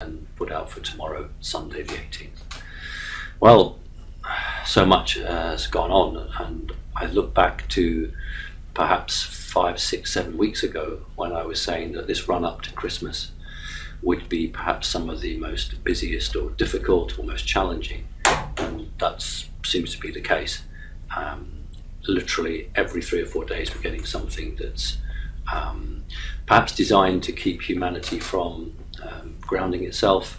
and put out for tomorrow, Sunday the 18th. Well, so much has gone on, and I look back to perhaps 5, 6, 7 weeks ago when I was saying that this run up to Christmas would be perhaps some of the most busiest or difficult or most challenging, and that seems to be the case. Literally every 3 or 4 days we're getting something that's perhaps designed to keep humanity from grounding itself.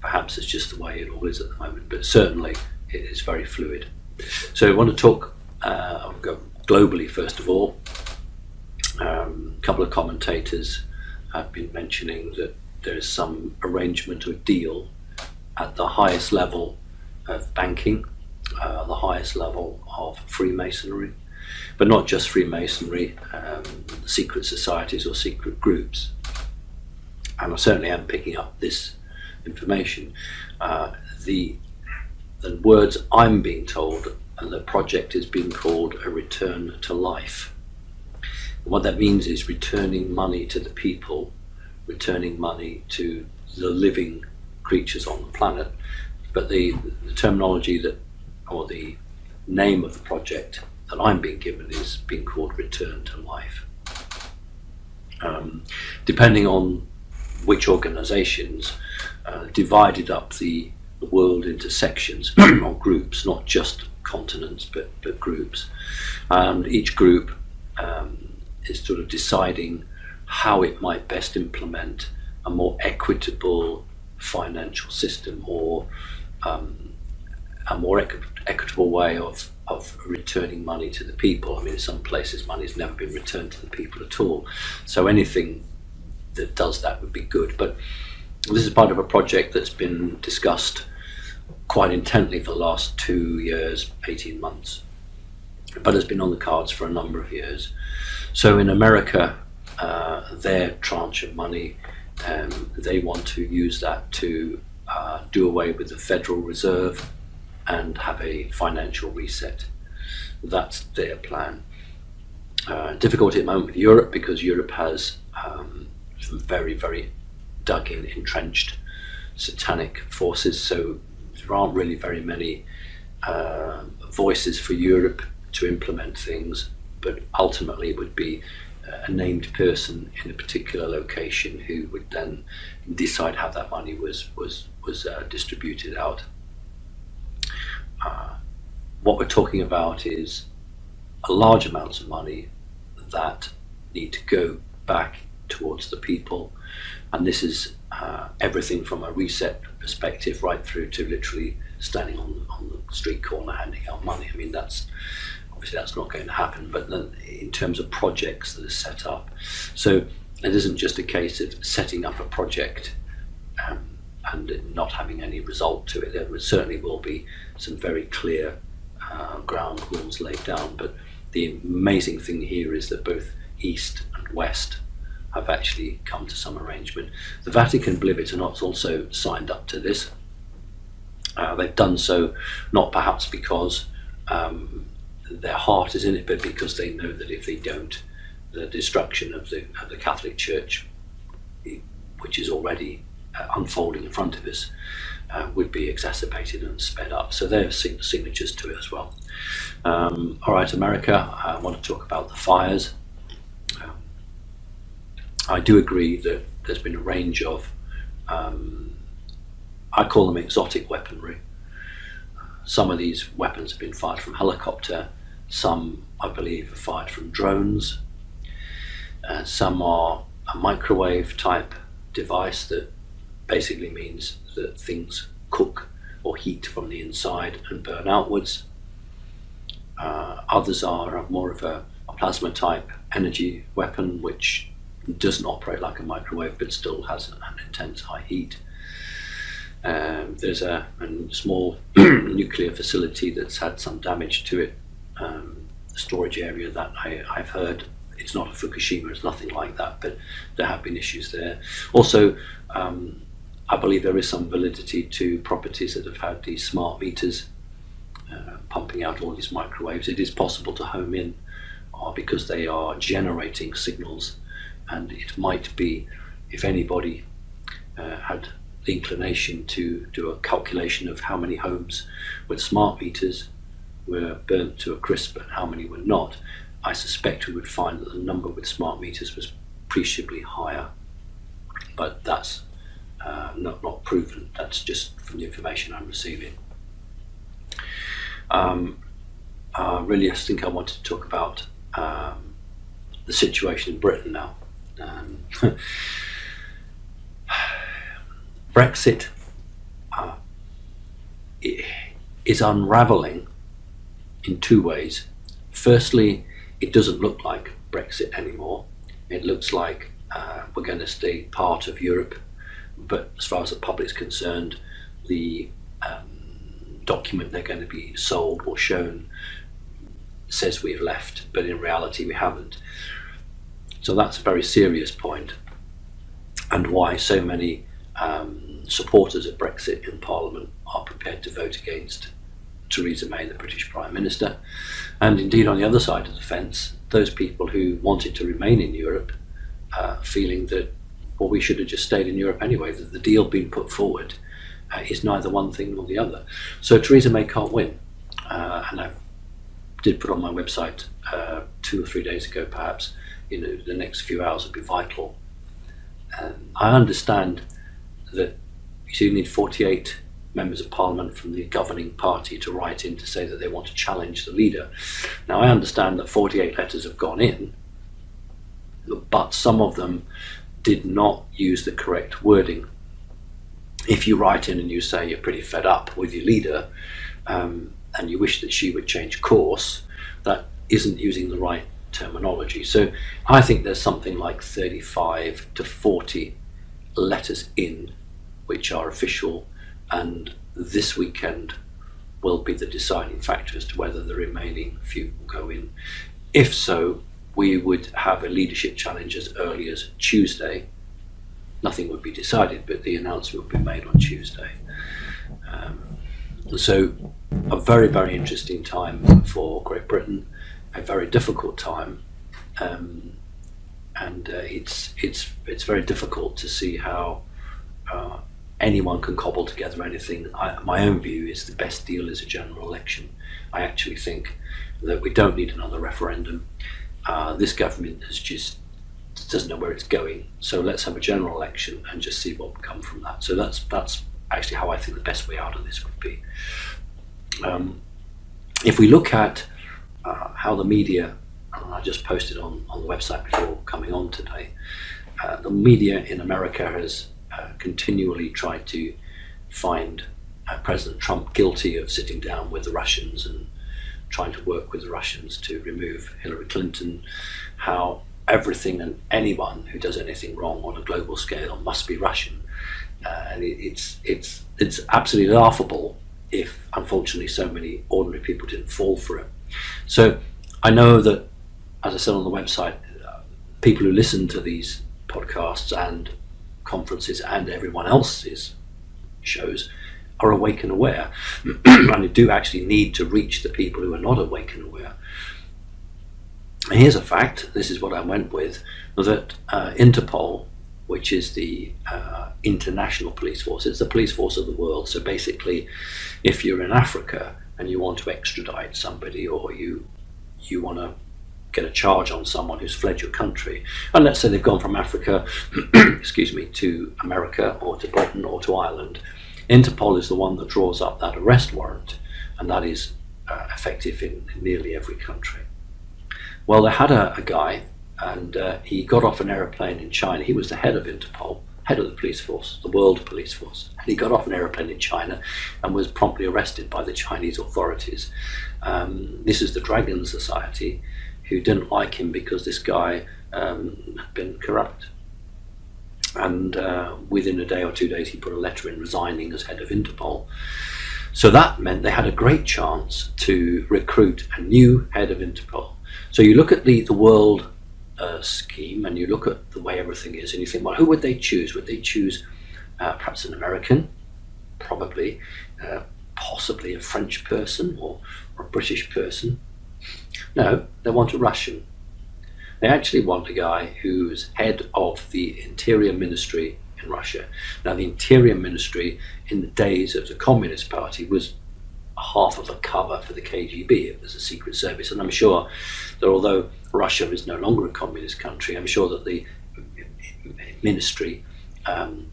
Perhaps it's just the way it all is at the moment, but certainly it is very fluid. So I want to talk globally first of all. A couple of commentators have been mentioning that there is some arrangement or deal at the highest level of banking, the highest level of Freemasonry, but not just Freemasonry, secret societies or secret groups. And I certainly am picking up this information. The words I'm being told, and the project is being called a return to life. And what that means is returning money to the people, returning money to the living creatures on the planet. But the terminology that, or the name of the project that I'm being given, is being called Return to Life. Depending on which organizations divided up the world into sections or groups, not just continents but groups, and each group is sort of deciding how it might best implement a more equitable financial system, or a more equitable way of returning money to the people. I mean, in some places money's never been returned to the people at all, so anything that does that would be good. But this is part of a project that's been discussed quite intently for the last 2 years, 18 months, but has been on the cards for a number of years. So in America, their tranche of money, they want to use that to do away with the Federal Reserve and have a financial reset. That's their plan. Difficulty at the moment with Europe, because Europe has some very, very dug in, entrenched satanic forces, so there aren't really very many voices for Europe to implement things, but ultimately it would be a named person in a particular location who would then decide how that money was distributed out. What we're talking about is a large amounts of money that need to go back towards the people, and this is everything from a reset perspective right through to literally standing on the street corner handing out money. I mean, that's not going to happen, but then in terms of projects that are set up, so it isn't just a case of setting up a project and not having any result to it. There certainly will be some very clear ground rules laid down, but the amazing thing here is that both East and West have actually come to some arrangement. The Vatican, believe it or not, has also signed up to this. They've done so not perhaps because their heart is in it, but because they know that if they don't, the destruction of the Catholic Church, which is already unfolding in front of us, would be exacerbated and sped up. So they have signatures to it as well. All right, America, I want to talk about the fires. I do agree that there's been a range of, I call them exotic weaponry. Some of these weapons have been fired from helicopter, some I believe are fired from drones, some are a microwave type device that basically means that things cook or heat from the inside and burn outwards. Others are more of a plasma type energy weapon, which doesn't operate like a microwave but still has an intense high heat. There's a small nuclear facility that's had some damage to it, a storage area that I've heard. It's not a Fukushima, it's nothing like that, but there have been issues there. Also, I believe there is some validity to properties that have had these smart meters pumping out all these microwaves. It is possible to home in because they are generating signals, and it might be, if anybody had the inclination to do a calculation of how many homes with smart meters were burnt to a crisp and how many were not, I suspect we would find that the number with smart meters was appreciably higher. But that's not proven. That's just from the information I'm receiving. Really, I think I wanted to talk about the situation in Britain now. Brexit is unravelling in two ways. Firstly, it doesn't look like Brexit anymore. It looks like we're going to stay part of Europe, but as far as the public is concerned, the document they're going to be sold or shown says we've left, but in reality we haven't. So that's a very serious point, and why so many supporters of Brexit in Parliament are prepared to vote against Theresa May, the British Prime Minister. And indeed, on the other side of the fence, those people who wanted to remain in Europe, feeling that, well, we should have just stayed in Europe anyway, that the deal being put forward is neither one thing nor the other. So Theresa May can't win. And I did put on my website 2 or 3 days ago, perhaps, the next few hours would be vital. I understand that you need 48 members of Parliament from the governing party to write in to say that they want to challenge the leader. Now, I understand that 48 letters have gone in, but some of them did not use the correct wording. If you write in and you say you're pretty fed up with your leader and you wish that she would change course, that isn't using the right terminology. So I think there's something like 35 to 40 letters in which are official, and this weekend will be the deciding factor as to whether the remaining few will go in. If so, we would have a leadership challenge as early as Tuesday. Nothing would be decided, but the announcement would be made on Tuesday. So a very, very interesting time for Great Britain, a very difficult time, and it's very difficult to see how anyone can cobble together anything. My own view is the best deal is a general election. I actually think that we don't need another referendum. This government doesn't know where it's going, so let's have a general election and just see what will come from that. So that's actually how I think the best way out of this would be. If we look at how the media, and I just posted on the website before coming on today, the media in America has continually tried to find President Trump guilty of sitting down with the Russians and trying to work with the Russians to remove Hillary Clinton, how everything and anyone who does anything wrong on a global scale must be Russian. And it's absolutely laughable if, unfortunately, so many ordinary people didn't fall for it. So I know that, as I said on the website, people who listen to these podcasts and conferences and everyone else's shows are awake and aware, and they do actually need to reach the people who are not awake and aware. And here's a fact, this is what I went with, that Interpol, which is the international police force, it's the police force of the world. So basically, if you're in Africa and you want to extradite somebody, or you want to get a charge on someone who's fled your country, and let's say they've gone from Africa to America or to Britain or to Ireland, Interpol is the one that draws up that arrest warrant, and that is effective in nearly every country. Well, they had a guy, and he got off an aeroplane in China. He was the head of Interpol, head of the police force, the world police force, and he got off an aeroplane in China and was promptly arrested by the Chinese authorities. This is the Dragon Society, who didn't like him because this guy had been corrupt. And within a day or 2 days, he put a letter in resigning as head of Interpol. So that meant they had a great chance to recruit a new head of Interpol. So you look at the world scheme, and you look at the way everything is, and you think, well, who would they choose? Would they choose perhaps an American? Probably. Possibly a French person or a British person? No, they want a Russian. They actually want a guy who's head of the Interior Ministry in in Russia. Now, the Interior Ministry in the days of the Communist Party was half of a cover for the KGB. It was a secret service, and I'm sure that although Russia is no longer a communist country, I'm sure that the ministry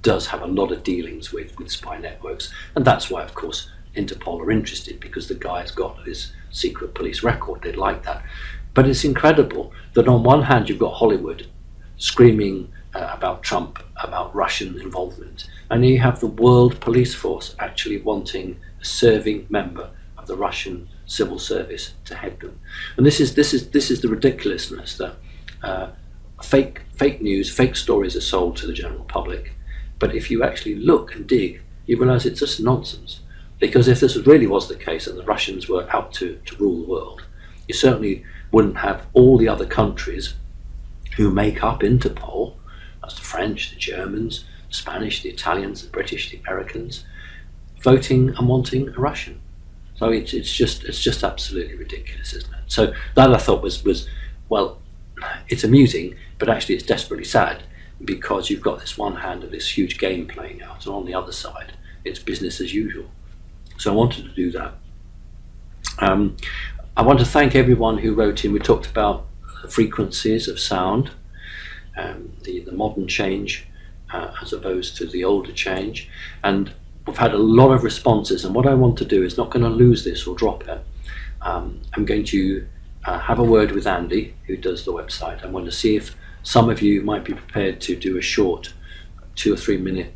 does have a lot of dealings with spy networks, and that's why, of course, Interpol are interested, because the guy's got this secret police record. They'd like that. But it's incredible that on one hand you've got Hollywood screaming about Trump, about Russian involvement, and you have the world police force actually wanting a serving member of the Russian civil service to head them. And this is the ridiculousness that fake news, fake stories are sold to the general public. But if you actually look and dig, you realise it's just nonsense. Because if this really was the case and the Russians were out to rule the world, you certainly wouldn't have all the other countries who make up Interpol, that's the French, the Germans, the Spanish, the Italians, the British, the Americans, voting and wanting a Russian. So it's just absolutely ridiculous, isn't it? So that I thought was well, it's amusing, but actually it's desperately sad, because you've got this one hand of this huge game playing out, and on the other side it's business as usual. So I wanted to do that. I want to thank everyone who wrote in. We talked about frequencies of sound, the modern change as opposed to the older change, and we've had a lot of responses, and what I want to do is not going to lose this or drop it. I'm going to have a word with Andy, who does the website. I'm going to see if some of you might be prepared to do a short 2 or 3 minute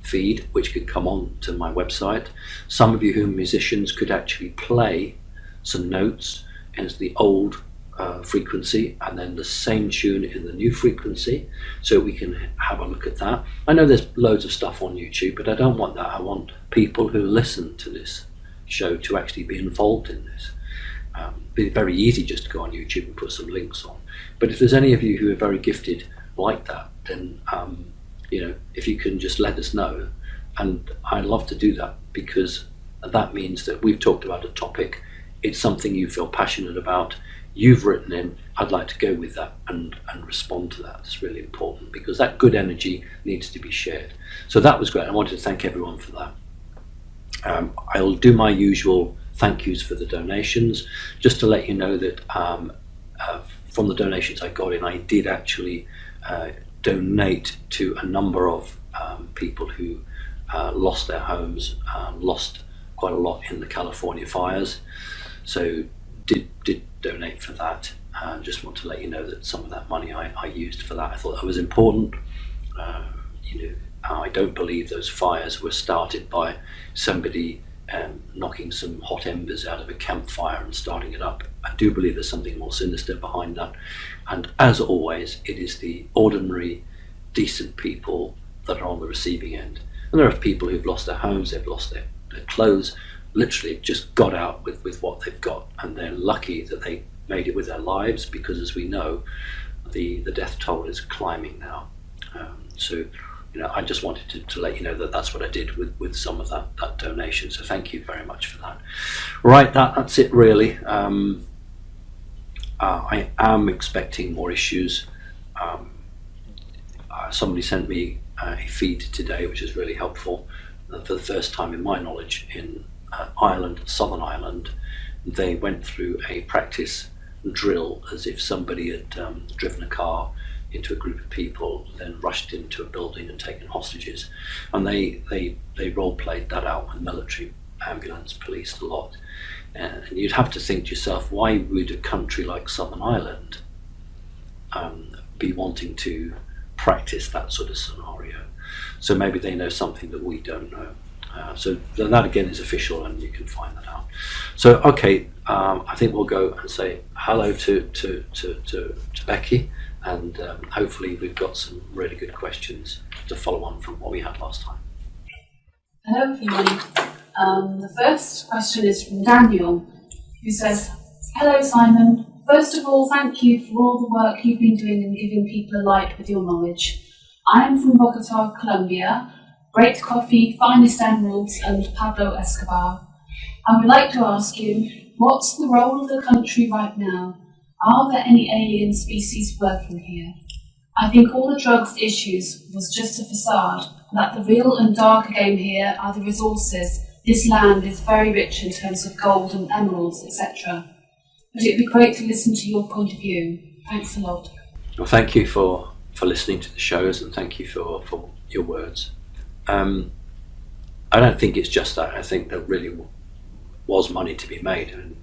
feed which could come on to my website. Some of you who are musicians could actually play some notes into the old frequency and then the same tune in the new frequency, so we can have a look at that. I know there's loads of stuff on YouTube, but I don't want that. I want people who listen to this show to actually be involved in this. It's very easy just to go on YouTube and put some links on, but if there's any of you who are very gifted like that, then if you can just let us know, and I'd love to do that, because that means that we've talked about a topic, it's something you feel passionate about, you've written in, I'd like to go with that and respond to that. It's really important, because that good energy needs to be shared. So that was great. I wanted to thank everyone for that. I'll do my usual thank yous for the donations, just to let you know that from the donations I got in, I did actually donate to a number of people who lost their homes, lost quite a lot in the California fires. So did donate for that. Just want to let you know that some of that money I used for that. I thought that was important. I don't believe those fires were started by somebody knocking some hot embers out of a campfire and starting it up. I do believe there's something more sinister behind that. And as always, it is the ordinary, decent people that are on the receiving end. And there are people who've lost their homes, they've lost their clothes, literally just got out with what they've got, and they're lucky that they made it with their lives, because as we know, the death toll is climbing now. I just wanted to let you know that that's what I did with some of that donation. So thank you very much for that. Right, that's it really. I am expecting more issues. Somebody sent me a feed today, which is really helpful. For the first time in my knowledge in Ireland, Southern Ireland, they went through a practice drill as if somebody had driven a car into a group of people, then rushed into a building and taken hostages, and they role played that out with military, ambulance, police, a lot. And you'd have to think to yourself, why would a country like Southern Ireland be wanting to practice that sort of scenario? So maybe they know something that we don't know. So that again is official, and you can find that out. So okay, I think we'll go and say hello to Becky, and hopefully we've got some really good questions to follow on from what we had last time. Hello everyone. The first question is from Daniel, who says, "Hello Simon. First of all, thank you for all the work you've been doing in giving people a light with your knowledge. I am from Bogota, Colombia. Great coffee, finest emeralds, and Pablo Escobar. I would like to ask you, what's the role of the country right now? Are there any alien species working here? I think all the drugs issues was just a facade, and that the real and darker game here are the resources. This land is very rich in terms of gold and emeralds, etc. But it'd be great to listen to your point of view. Thanks a lot. Well, thank you for listening to the shows, and thank you for your words. I don't think it's just that. I think there really was money to be made, and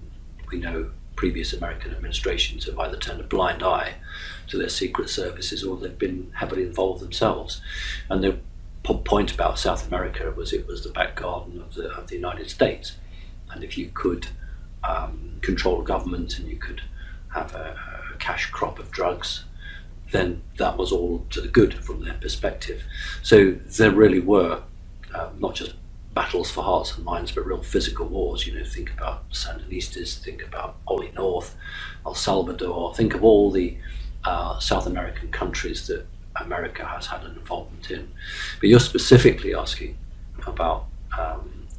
we know previous American administrations have either turned a blind eye to their secret services or they've been heavily involved themselves. And the point about South America was it was the back garden of the United States, and if you could control a government and you could have a cash crop of drugs, then that was all to the good from their perspective. So there really were not just battles for hearts and minds, but real physical wars. You know, think about Sandinistas, think about Ollie North, El Salvador, think of all the South American countries that America has had an involvement in. But you're specifically asking about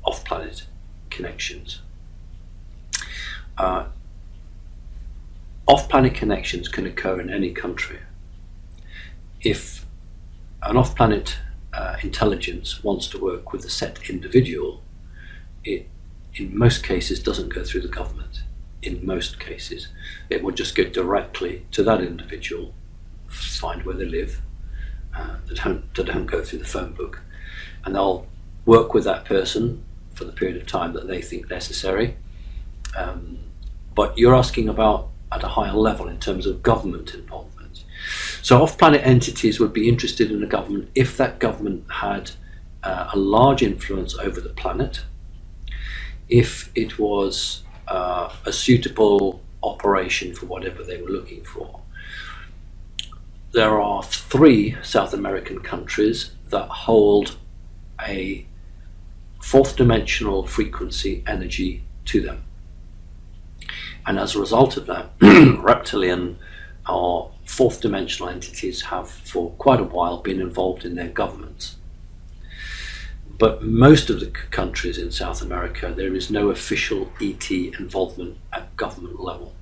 off-planet connections. Off-planet connections can occur in any country. If an off-planet intelligence wants to work with a set individual, it in most cases doesn't go through the government. In most cases, it will just go directly to that individual, find where they live, they don't go through the phone book, and they'll work with that person for the period of time that they think necessary. But you're asking about at a higher level in terms of government involvement. So off-planet entities would be interested in a government if that government had a large influence over the planet, if it was a suitable operation for whatever they were looking for. There are 3 South American countries that hold a fourth dimensional frequency energy to them. And as a result of that, reptilian or fourth dimensional entities have for quite a while been involved in their governments. But most of the countries in South America, there is no official ET involvement at government level.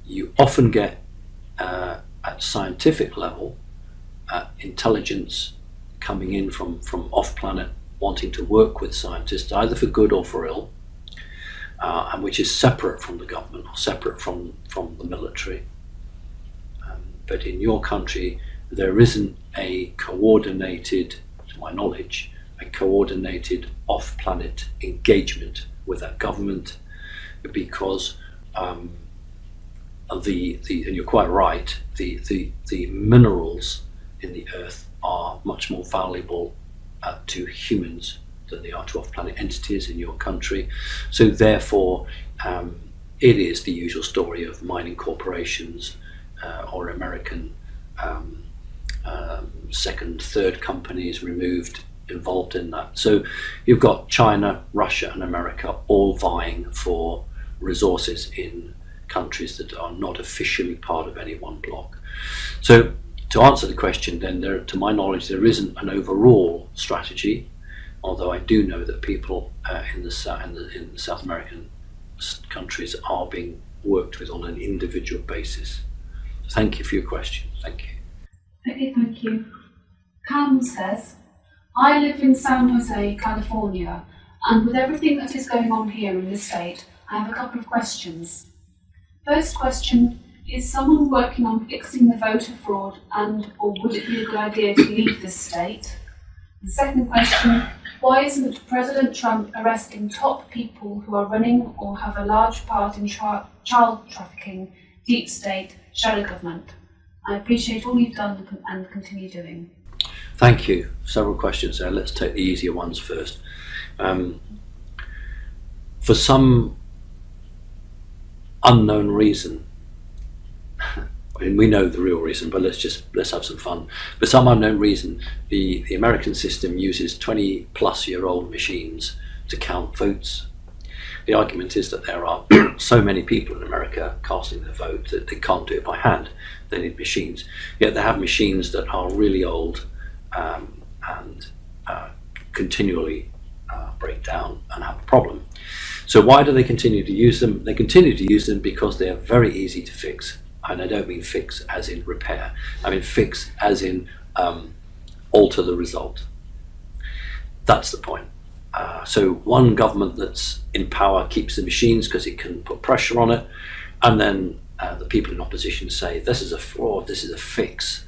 You often get at scientific level intelligence coming in from off-planet wanting to work with scientists either for good or for ill, and which is separate from the government or separate from the military. But in your country, there isn't a coordinated, to my knowledge, a coordinated off-planet engagement with that government, because and you're quite right, the minerals in the earth are much more valuable to humans than they are to off-planet entities in your country. So therefore, it is the usual story of mining corporations or American second, third companies removed, involved in that. So you've got China, Russia and America all vying for resources in countries that are not officially part of any one bloc. So to answer the question then, to my knowledge, there isn't an overall strategy, although I do know that people in the South American countries are being worked with on an individual basis. Thank you for your question. Thank you. Okay, thank you. Cam says, I live in San Jose, California, and with everything that is going on here in the state, I have a couple of questions. First question, is someone working on fixing the voter fraud, and or would it be a good idea to leave this state? The second question, why isn't President Trump arresting top people who are running or have a large part in child trafficking, deep state, shadow government? I appreciate all you've done and continue doing. Thank you. Several questions there. Let's take the easier ones first. For some unknown reason, I mean, we know the real reason, but let's have some fun. For some unknown reason, the American system uses 20-plus-year-old machines to count votes. The argument is that there are so many people in America casting their vote that they can't do it by hand. They need machines. Yet they have machines that are really old and continually break down and have a problem. So why do they continue to use them? They continue to use them because they are very easy to fix. And I don't mean fix as in repair. I mean fix as in alter the result. That's the point. So one government that's in power keeps the machines because it can put pressure on it, and then the people in opposition say this is a fraud, this is a fix,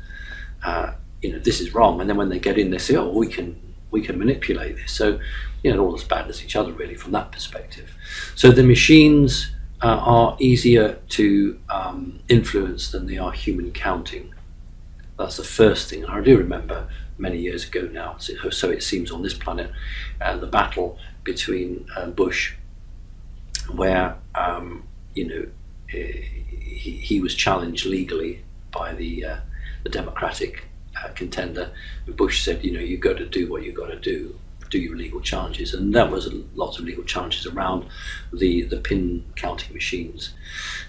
this is wrong. And then when they get in, they say, oh, we can manipulate this. So they're all as bad as each other really from that perspective. So the machines are easier to influence than they are human counting. That's the first thing. And I do remember many years ago now, so it seems on this planet, the battle between Bush, where he was challenged legally by the Democratic contender. Bush said, you got to do what you got to do your legal challenges, and there was lots of legal challenges around the pin counting machines.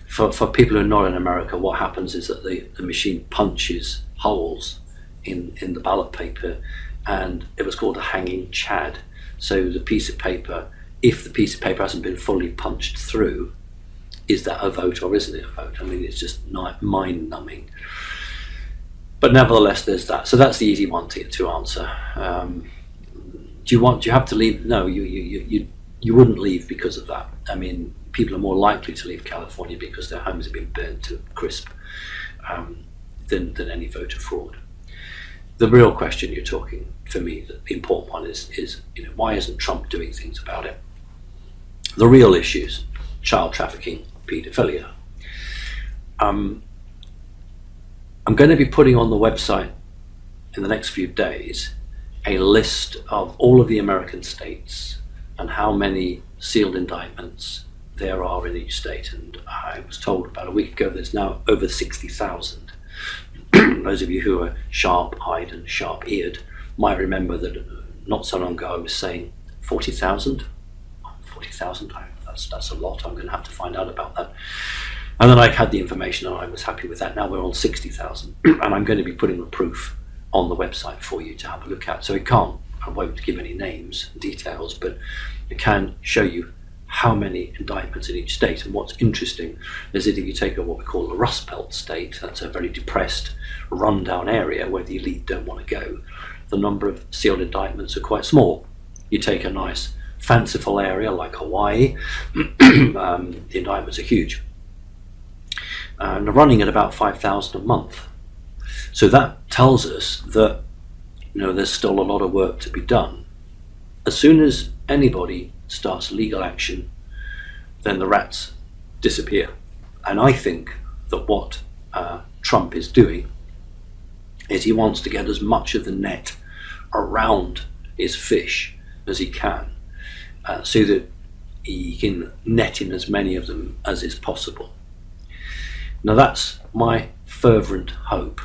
For people who are not in America, what happens is that the machine punches holes in the ballot paper, and it was called a hanging chad. So the piece of paper, if the piece of paper hasn't been fully punched through, is that a vote or isn't it a vote? I mean, it's just mind-numbing. But nevertheless, there's that. So that's the easy one to answer. Do you have to leave? No, you wouldn't leave because of that. I mean, people are more likely to leave California because their homes have been burned to a crisp than any voter fraud. The real question you're talking, for me, the important one is why isn't Trump doing things about it? The real issues: child trafficking, paedophilia. I'm going to be putting on the website in the next few days a list of all of the American states and how many sealed indictments there are in each state. And I was told about a week ago there's now over 60,000. Those of you who are sharp-eyed and sharp-eared might remember that not so long ago I was saying 40,000. 40,000, that's a lot. I'm going to have to find out about that. And then I had the information and I was happy with that. Now we're on 60,000, and I'm going to be putting the proof on the website for you to have a look at. So I won't give any names, details, but it can show you how many indictments in each state. And what's interesting is that if you take what we call a Rust Belt state, that's a very depressed, rundown area where the elite don't want to go, the number of sealed indictments are quite small. You take a nice, fanciful area like Hawaii, the indictments are huge. And they're running at about 5,000 a month. So that tells us that there's still a lot of work to be done. As soon as anybody starts legal action, then the rats disappear. And I think that what Trump is doing is he wants to get as much of the net around his fish as he can, so that he can net in as many of them as is possible. Now that's my fervent hope.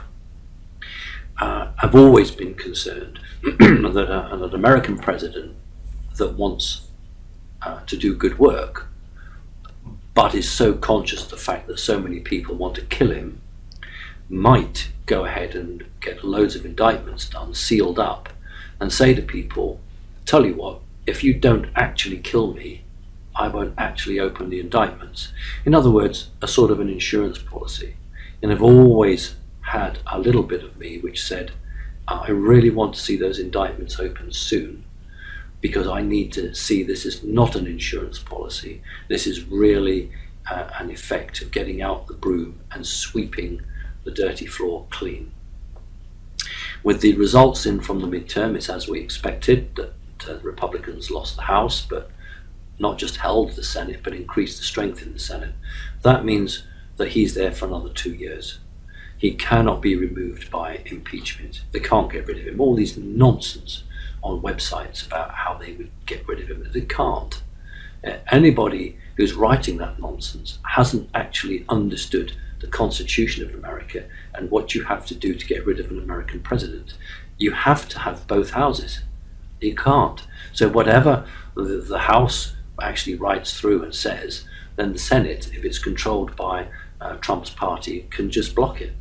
I've always been concerned that an American president that wants to do good work, but is so conscious of the fact that so many people want to kill him, might go ahead and get loads of indictments done, sealed up, and say to people, tell you what, if you don't actually kill me, I won't actually open the indictments. In other words, a sort of an insurance policy. And I've always had a little bit of me which said, I really want to see those indictments open soon, because I need to see this is not an insurance policy. This is really an effect of getting out the broom and sweeping the dirty floor clean. With the results in from the midterm, it's as we expected that the Republicans lost the House, but not just held the Senate, but increased the strength in the Senate. That means that he's there for another 2 years. He cannot be removed by impeachment. They can't get rid of him. All these nonsense on websites about how they would get rid of him, they can't. Anybody who's writing that nonsense hasn't actually understood the Constitution of America and what you have to do to get rid of an American president. You have to have both houses. You can't. So whatever the House actually writes through and says, then the Senate, if it's controlled by Trump's party, can just block it.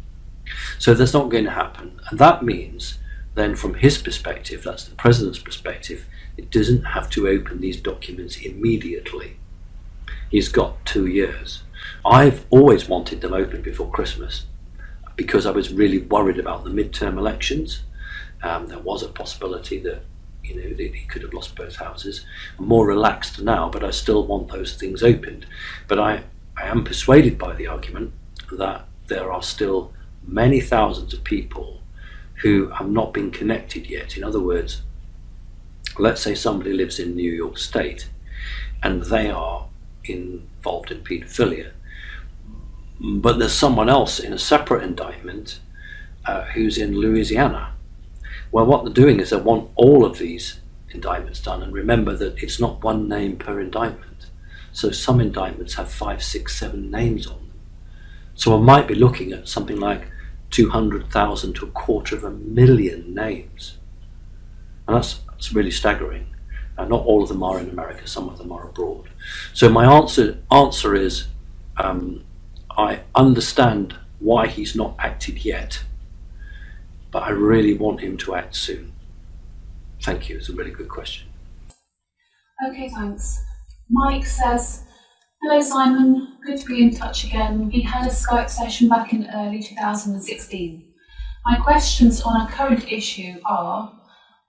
So that's not going to happen. And that means then from his perspective, that's the president's perspective, it doesn't have to open these documents immediately. He's got 2 years. I've always wanted them open before Christmas because I was really worried about the midterm elections. There was a possibility that he could have lost both houses. I'm more relaxed now, but I still want those things opened. But I am persuaded by the argument that there are still many thousands of people who have not been connected yet. In other words, let's say somebody lives in New York State and they are involved in paedophilia, but there's someone else in a separate indictment who's in Louisiana. Well, what they're doing is they want all of these indictments done, and remember that it's not one name per indictment. So some indictments have 5, 6, 7 names on them. So I might be looking at something like 200,000 to 250,000 names. And that's really staggering. Not all of them are in America, some of them are abroad. So my answer is, I understand why he's not acted yet, but I really want him to act soon. Thank you, it's a really good question. Okay, thanks. Mike says, hello Simon, good to be in touch again. We had a Skype session back in early 2016. My questions on a current issue are,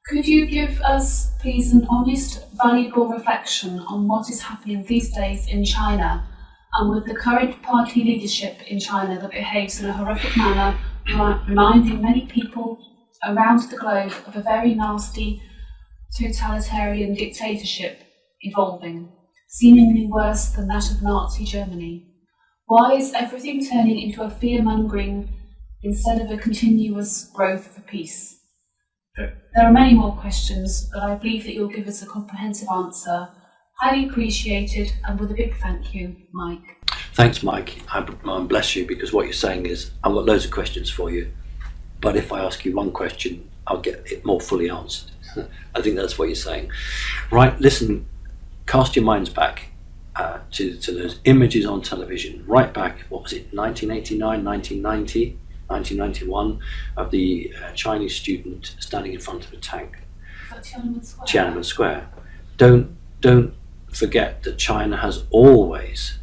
could you give us please an honest, valuable reflection on what is happening these days in China and with the current party leadership in China that behaves in a horrific manner, reminding many people around the globe of a very nasty totalitarian dictatorship evolving, seemingly worse than that of Nazi Germany? Why is everything turning into a fear-mongering instead of a continuous growth for peace? There are many more questions, but I believe that you'll give us a comprehensive answer. Highly appreciated, and with a big thank you, Mike. Thanks, Mike. I bless you, because what you're saying is, I've got loads of questions for you, but if I ask you one question, I'll get it more fully answered. I think that's what you're saying. Right, listen, cast your minds back to those images on television, right back, what was it, 1989, 1990, 1991, of the Chinese student standing in front of a tank. Tiananmen Square. Don't forget that China has always,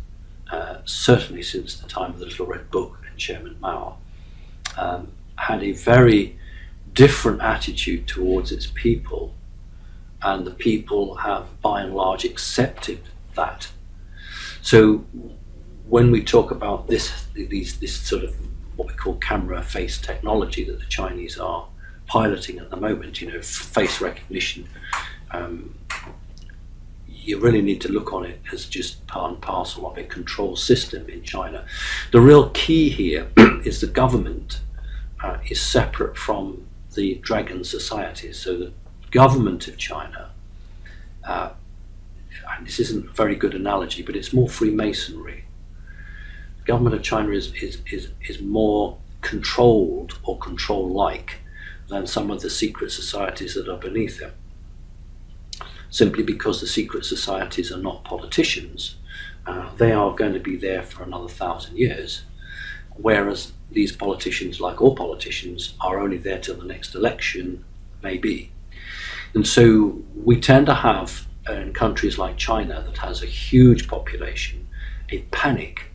certainly since the time of the Little Red Book and Chairman Mao, had a very different attitude towards its people, and the people have by and large accepted that. So when we talk about this sort of what we call camera face technology that the Chinese are piloting at the moment, face recognition, you really need to look on it as just part and parcel of a control system in China. The real key here is the government is separate from the dragon societies. So the government of China, and this isn't a very good analogy, but it's more Freemasonry. The government of China is more controlled or control-like than some of the secret societies that are beneath it. Simply because the secret societies are not politicians, they are going to be there for another 1,000 years, whereas these politicians, like all politicians, are only there till the next election, maybe. And so we tend to have, in countries like China that has a huge population, a panic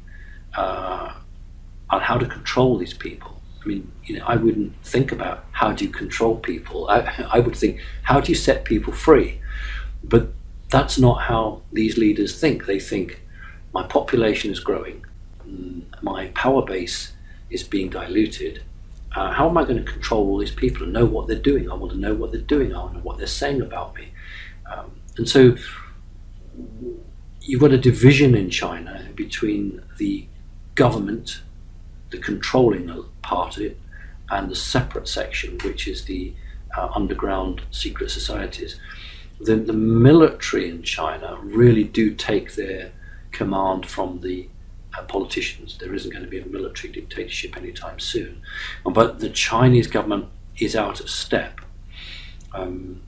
on how to control these people. I mean, I wouldn't think about how do you control people. I would think, how do you set people free? But that's not how these leaders think. They think, my population is growing, my power base is being diluted. How am I going to control all these people and know what they're doing? I want to know what they're doing. I want to know what they're saying about me. And so you've got a division in China between the government, the controlling part of it, and the separate section, which is the underground secret societies. The military in China really do take their command from the politicians. There isn't going to be a military dictatorship anytime soon. But the Chinese government is out of step. And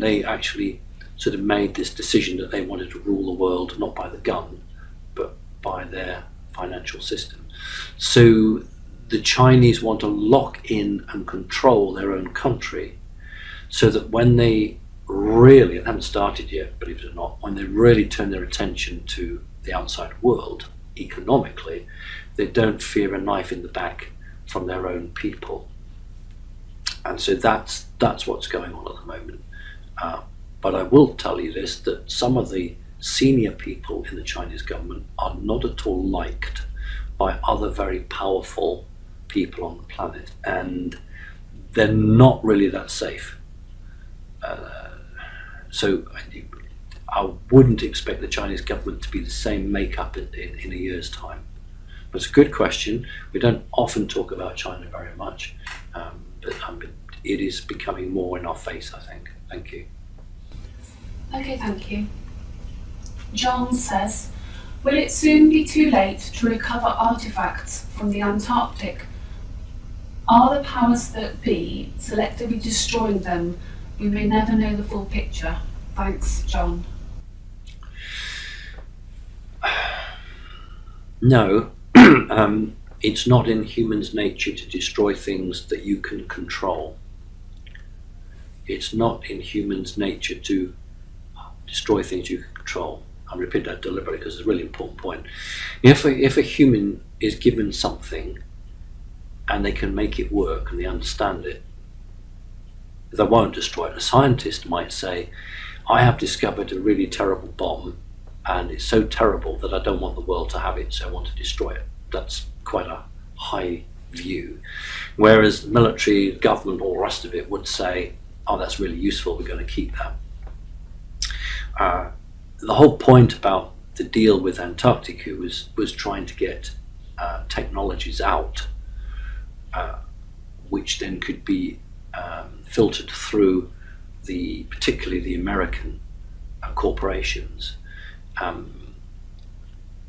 they actually sort of made this decision that they wanted to rule the world not by the gun, but by their financial system. So the Chinese want to lock in and control their own country, so that when they really, they haven't started yet, believe it or not, when they really turn their attention to the outside world economically, they don't fear a knife in the back from their own people. And so that's what's going on at the moment. But I will tell you this, that some of the senior people in the Chinese government are not at all liked by other very powerful people on the planet, and they're not really that safe. So I wouldn't expect the Chinese government to be the same makeup in a year's time. But it's a good question. We don't often talk about China very much, but it is becoming more in our face, I think. Thank you. Okay, thank you. John says, will it soon be too late to recover artifacts from the Antarctic? Are the powers that be selectively destroying them? We may never know the full picture. Thanks, John. No, it's not in humans' nature to destroy things that you can control. It's not in humans' nature to destroy things you can control. I'll repeat that deliberately because it's a really important point. If a human is given something and they can make it work and they understand it, they won't destroy it. A scientist might say, I have discovered a really terrible bomb and it's so terrible that I don't want the world to have it, so I want to destroy it. That's quite a high view. Whereas the military, government, all the rest of it would say, oh, that's really useful, we're going to keep that. The whole point about the deal with Antarctica was trying to get technologies out, which then could be filtered through particularly the American corporations,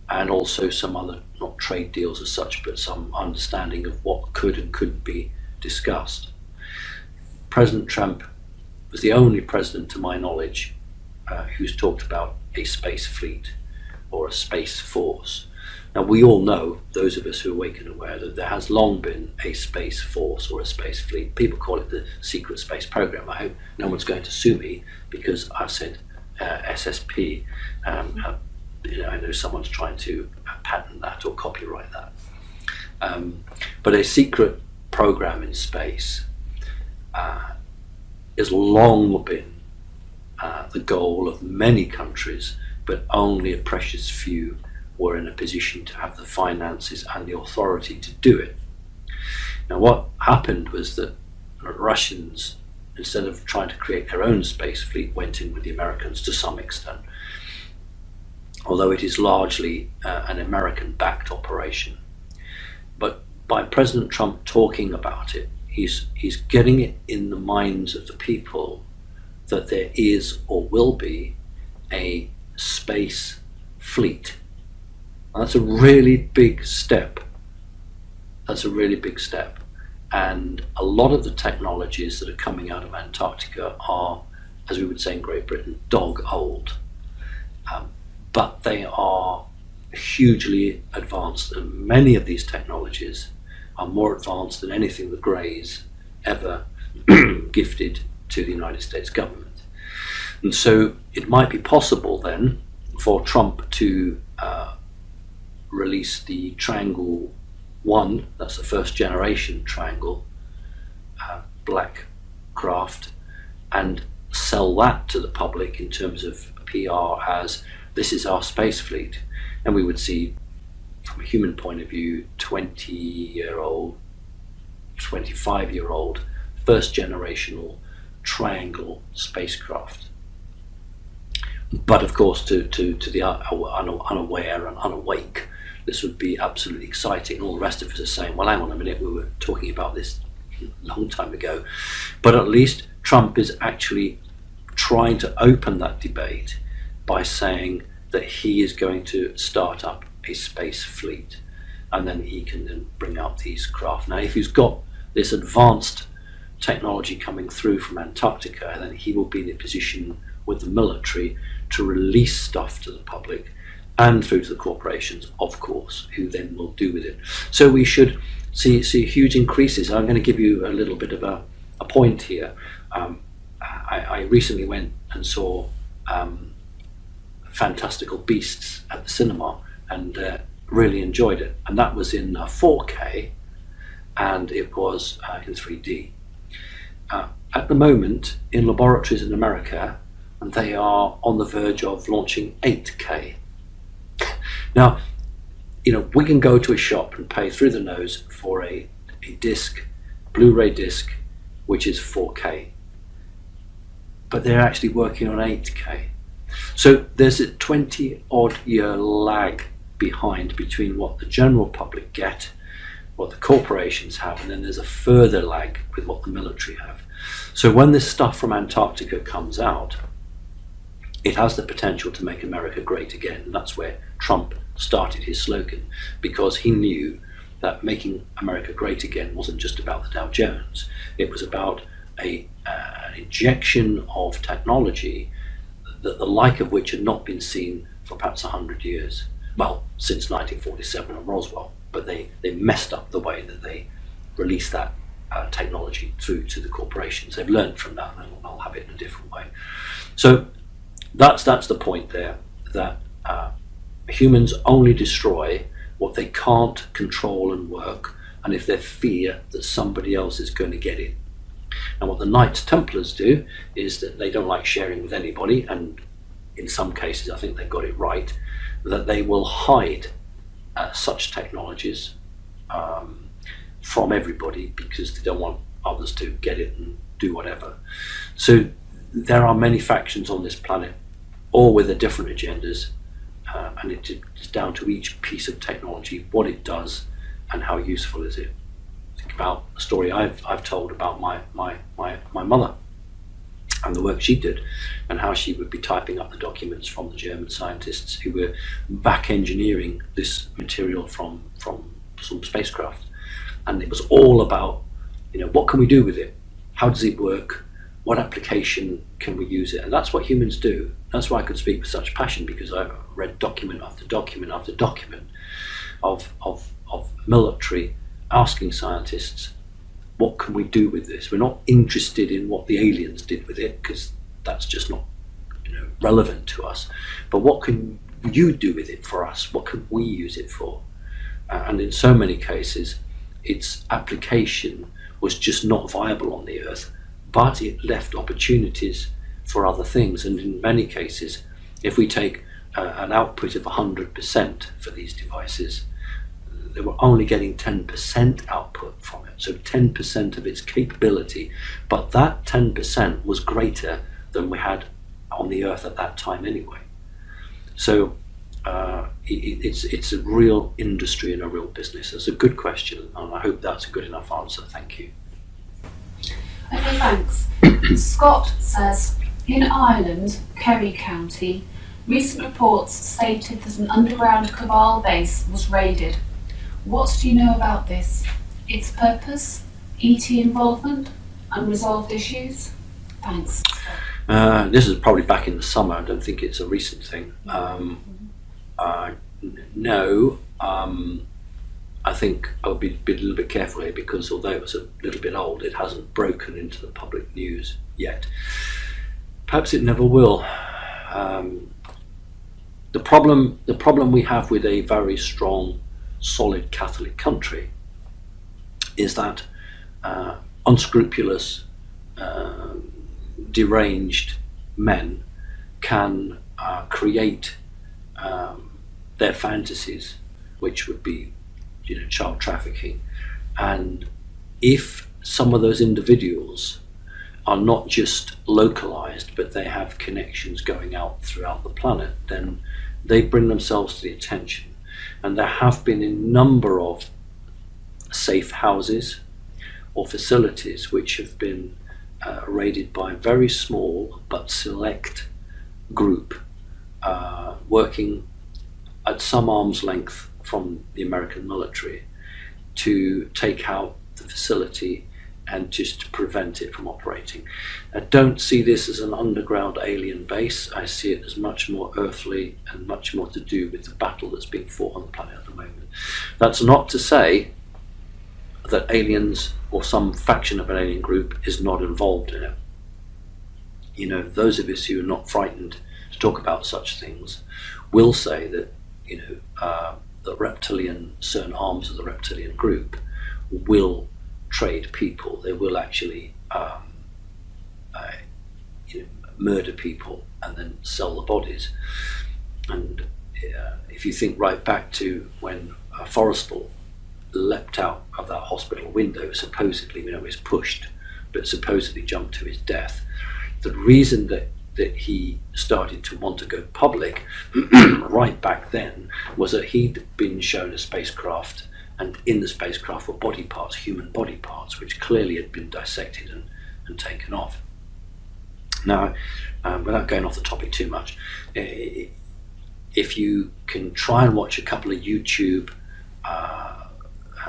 and also some other, not trade deals as such, but some understanding of what could and couldn't be discussed. President Trump was the only president, to my knowledge, who's talked about a space fleet or a space force. Now, we all know, those of us who are awake and aware, that there has long been a space force or a space fleet. People call it the secret space program. I hope no one's going to sue me because I said SSP. I know someone's trying to patent that or copyright that. But a secret program in space has long been the goal of many countries, but only a precious few were in a position to have the finances and the authority to do it. Now, what happened was that the Russians, instead of trying to create their own space fleet, went in with the Americans to some extent, although it is largely an American-backed operation. But by President Trump talking about it, he's getting it in the minds of the people that there is or will be a space fleet. And that's a really big step. That's a really big step. And a lot of the technologies that are coming out of Antarctica are, as we would say in Great Britain, dog old. But they are hugely advanced, and many of these technologies are more advanced than anything the Greys ever gifted to the United States government. And so it might be possible then for Trump to release the Triangle 1, that's the first generation Triangle, black craft, and sell that to the public in terms of PR as this is our space fleet. And we would see, from a human point of view, 20-year-old, 25-year-old, first generational Triangle spacecraft. But of course, to the unaware and unawake, this would be absolutely exciting. All the rest of us are saying, well, hang on a minute, we were talking about this a long time ago. But at least Trump is actually trying to open that debate by saying that he is going to start up a space fleet, and then he can then bring out these craft. Now, if he's got this advanced technology coming through from Antarctica, then he will be in a position with the military to release stuff to the public and through to the corporations, of course, who then will do with it. So we should see huge increases. I'm going to give you a little bit of a point here. I recently went and saw Fantastical Beasts at the cinema and really enjoyed it. And that was in 4K and it was in 3D. At the moment, in laboratories in America, they are on the verge of launching 8K. Now, we can go to a shop and pay through the nose for a disc, Blu-ray disc, which is 4K. But they're actually working on 8K. So there's a 20-odd year lag behind between what the general public get, what the corporations have, and then there's a further lag with what the military have. So when this stuff from Antarctica comes out, it has the potential to make America great again. And that's where Trump started his slogan, because he knew that making America great again wasn't just about the Dow Jones. It was about an injection of technology that the like of which had not been seen for perhaps 100 years. Well, since 1947 and Roswell, but they messed up the way that they released that technology through to the corporations. They've learned from that and they'll have it in a different way. So that's the point there, that humans only destroy what they can't control and work, and if they fear that somebody else is going to get it. And what the Knights Templars do is that they don't like sharing with anybody, and in some cases I think they got it right, that they will hide such technologies from everybody because they don't want others to get it and do whatever. So there are many factions on this planet, all with their different agendas, and it's down to each piece of technology, what it does and how useful is it. Think about a story I've told about my mother and the work she did, and how she would be typing up the documents from the German scientists who were back engineering this material from some spacecraft. And it was all about, what can we do with it? How does it work? What application can we use it? And that's what humans do. That's why I could speak with such passion, because I read document after document after document of military asking scientists, what can we do with this? We're not interested in what the aliens did with it, because that's just not relevant to us. But what can you do with it for us? What can we use it for? And in so many cases, its application was just not viable on the Earth, but it left opportunities for other things. And in many cases, if we take an output of 100% for these devices, they were only getting 10% output from it, so 10% of its capability, but that 10% was greater than we had on the Earth at that time anyway. So it's a real industry and a real business. It's a good question, and I hope that's a good enough answer. Thank you. Okay, thanks. Scott says, in Ireland, Kerry County, recent reports stated that an underground Cabal base was raided. What do you know about this? Its purpose? ET involvement? Unresolved issues? Thanks. This is probably back in the summer. I don't think it's a recent thing. No. I think I'll be a little bit careful here, because although it was a little bit old, it hasn't broken into the public news yet. Perhaps it never will. The problem we have with a very strong, solid Catholic country is that unscrupulous, deranged men can create their fantasies, which would be child trafficking. And if some of those individuals are not just localized, but they have connections going out throughout the planet, then they bring themselves to the attention. And there have been a number of safe houses or facilities which have been raided by a very small but select group working at some arm's length from the American military to take out the facility and just to prevent it from operating. I don't see this as an underground alien base. I see it as much more earthly and much more to do with the battle that's being fought on the planet at the moment. That's not to say that aliens or some faction of an alien group is not involved in it. those of us who are not frightened to talk about such things will say that, the certain arms of the reptilian group will trade people. They will actually murder people and then sell the bodies. And if you think right back to when Forrestal leapt out of that hospital window, supposedly, he was pushed, but supposedly jumped to his death. The reason that he started to want to go public right back then was that he'd been shown a spacecraft, and in the spacecraft were body parts, human body parts, which clearly had been dissected and taken off. Now, without going off the topic too much, if you can try and watch a couple of YouTube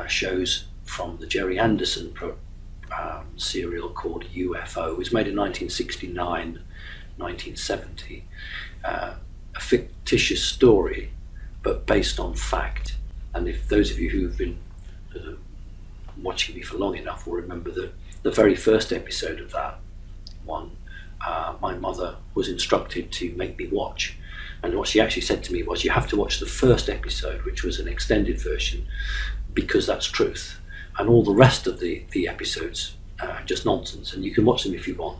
shows from the Jerry Anderson serial called UFO, it was made in 1969, 1970, a fictitious story but based on fact. And if those of you who've been watching me for long enough will remember the very first episode of that one, my mother was instructed to make me watch, and what she actually said to me was, you have to watch the first episode, which was an extended version, because that's truth, and all the rest of the episodes are just nonsense, and you can watch them if you want,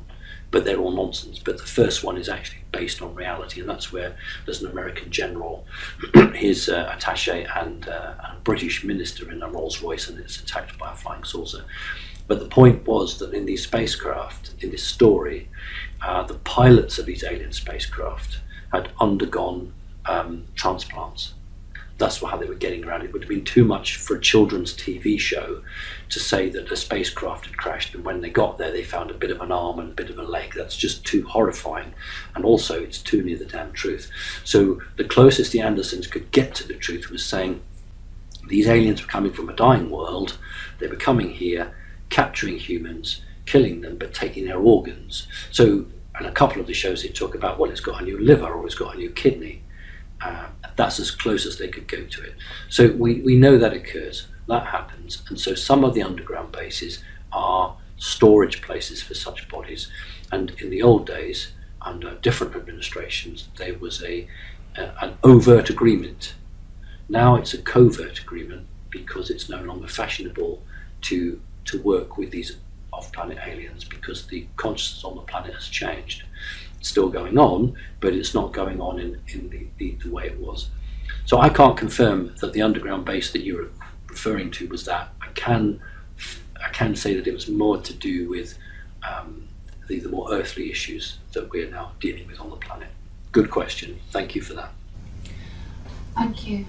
but they're all nonsense. But the first one is actually based on reality, and that's where there's an American general, his attaché and a British minister in a Rolls Royce, and it's attacked by a flying saucer. But the point was that in these spacecraft, in this story, the pilots of these alien spacecraft had undergone transplants. That's how they were getting around. It would have been too much for a children's TV show to say that a spacecraft had crashed, and when they got there they found a bit of an arm and a bit of a leg. That's just too horrifying, and also it's too near the damn truth. So the closest the Andersons could get to the truth was saying these aliens were coming from a dying world, they were coming here, capturing humans, killing them, but taking their organs. So, and a couple of the shows they talk about, well, it's got a new liver or it's got a new kidney. That's as close as they could go to it. So we know that occurs, that happens, and so some of the underground bases are storage places for such bodies. And in the old days, under different administrations, there was an overt agreement. Now it's a covert agreement, because it's no longer fashionable to work with these off-planet aliens, because the consciousness on the planet has changed. It's still going on, but it's not going on in the way it was. So I can't confirm that the underground base that you were referring to was that. I can say that it was more to do with the more earthly issues that we're now dealing with on the planet. Good question. Thank you for that. Thank you.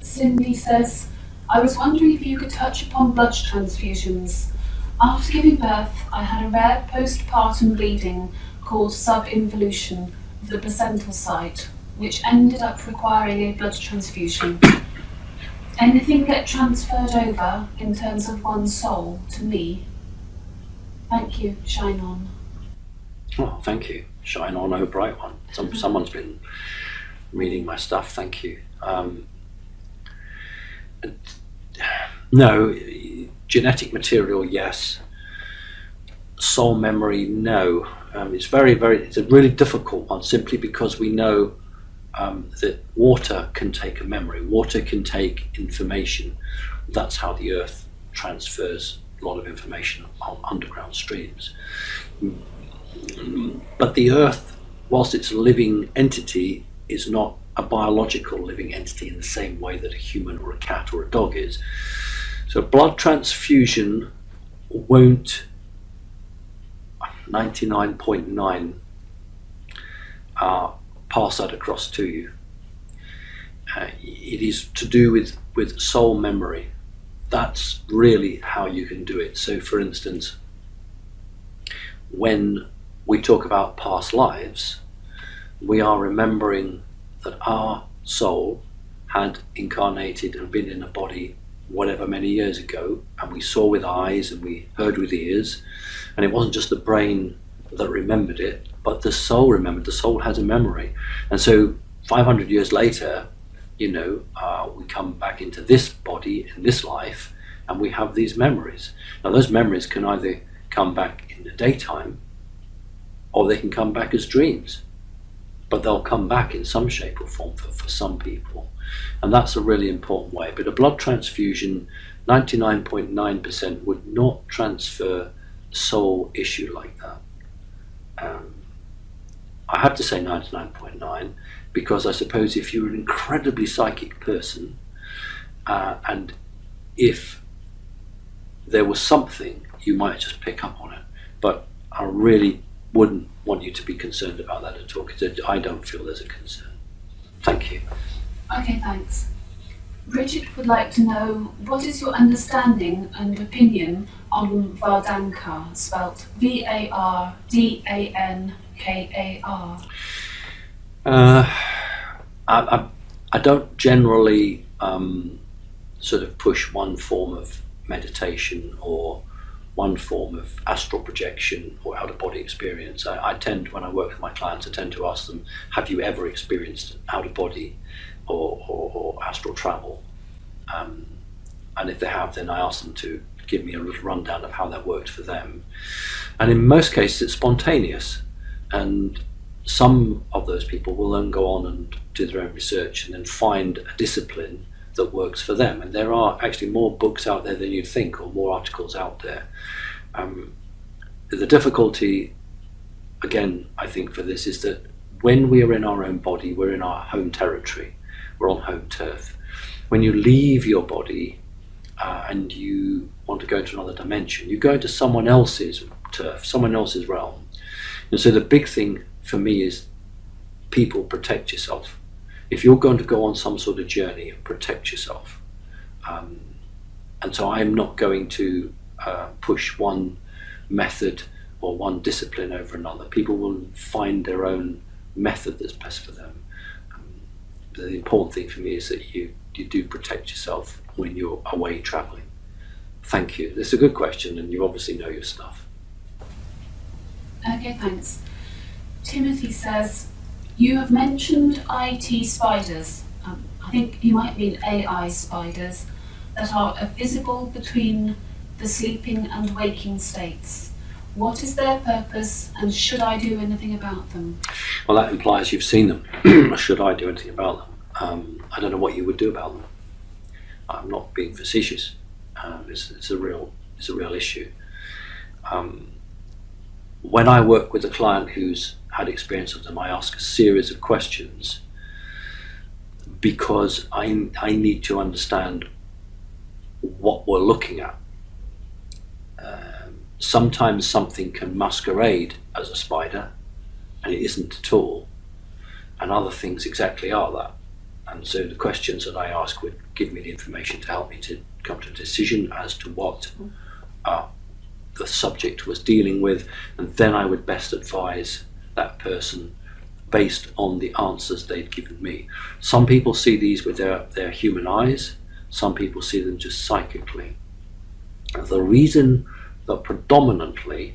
Cindy says, I was wondering if you could touch upon blood transfusions. After giving birth, I had a rare postpartum bleeding called subinvolution of the placental site, which ended up requiring a blood transfusion. Anything get transferred over in terms of one's soul to me? Thank you, shine on. Oh, thank you. Shine on, oh bright one. Someone's been reading my stuff, thank you. No, genetic material, yes. Soul memory, no. It's it's a really difficult one, simply because we know that water can take a memory. Water can take information. That's how the earth transfers a lot of information on underground streams. But the earth, whilst it's a living entity, is not a biological living entity in the same way that a human or a cat or a dog is. So blood transfusion won't 99.9 pass that across to you. It is to do with soul memory. That's really how you can do it. So for instance, when we talk about past lives, we are remembering that our soul had incarnated and been in a body whatever many years ago, and we saw with eyes and we heard with ears, and it wasn't just the brain that remembered it, but the soul remembered. The soul has a memory. And so 500 years later, we come back into this body in this life, and we have these memories. Now those memories can either come back in the daytime or they can come back as dreams. But they'll come back in some shape or form for some people. And that's a really important way. But a blood transfusion, 99.9% would not transfer a soul issue like that. I have to say 99.9 because I suppose if you're an incredibly psychic person, and if there was something, you might just pick up on it. But I really wouldn't want you to be concerned about that at all, because I don't feel there's a concern. Thank you. Okay, thanks. Bridget would like to know, what is your understanding and opinion on Vardankar, spelt Vardankar? I don't generally sort of push one form of meditation or one form of astral projection or out-of-body experience. I tend, when I work with my clients, I tend to ask them, have you ever experienced out-of-body or astral travel? And if they have, then I ask them to give me a little rundown of how that worked for them. And in most cases, it's spontaneous. And some of those people will then go on and do their own research and then find a discipline that works for them. And there are actually more books out there than you'd think, or more articles out there. The difficulty, again, I think for this is that when we are in our own body, we're in our home territory, we're on home turf. When you leave your body and you want to go into another dimension, you go into someone else's turf, someone else's realm. And so the big thing for me is people, protect yourself. If you're going to go on some sort of journey, protect yourself. And so I'm not going to push one method or one discipline over another. People will find their own method that's best for them. The important thing for me is that you do protect yourself when you're away traveling. Thank you. It's a good question, and you obviously know your stuff. Okay, thanks. Timothy says, you have mentioned IT spiders, I think you might mean AI spiders, that are visible between the sleeping and waking states. What is their purpose, and should I do anything about them? Well, that implies you've seen them. Should I do anything about them? I don't know what you would do about them. I'm not being facetious. It's a real issue. When I work with a client who's had experience of them, I ask a series of questions because I need to understand what we're looking at. Sometimes something can masquerade as a spider and it isn't at all, and other things exactly are that. And so the questions that I ask would give me the information to help me to come to a decision as to what the subject was dealing with, and then I would best advise that person based on the answers they'd given me. Some people see these with their human eyes, some people see them just psychically. The reason that predominantly,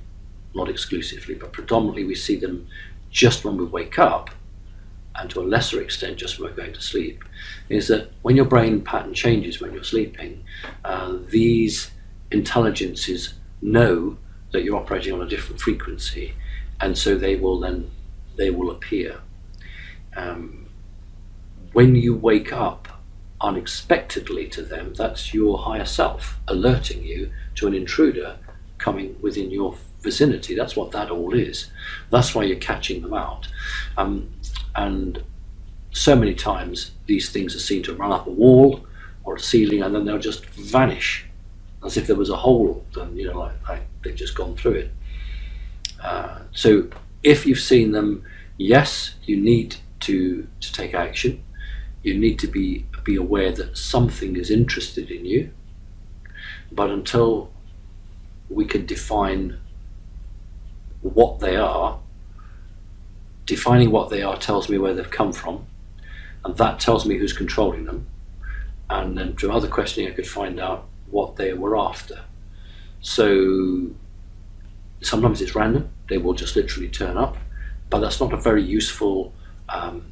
not exclusively, but predominantly we see them just when we wake up, and to a lesser extent just when we're going to sleep, is that when your brain pattern changes when you're sleeping, these intelligences know that you're operating on a different frequency, and so they will appear. When you wake up unexpectedly to them, that's your higher self alerting you to an intruder coming within your vicinity. That's what that all is. That's why you're catching them out. And so many times these things are seen to run up a wall or a ceiling, and then they'll just vanish as if there was a hole, and like they've just gone through it. So if you've seen them, yes, you need to take action. You need to be aware that something is interested in you, but until we can define what they are, defining what they are tells me where they've come from, and that tells me who's controlling them, and then through other questioning I could find out what they were after. So sometimes it's random, they will just literally turn up, but that's not a very useful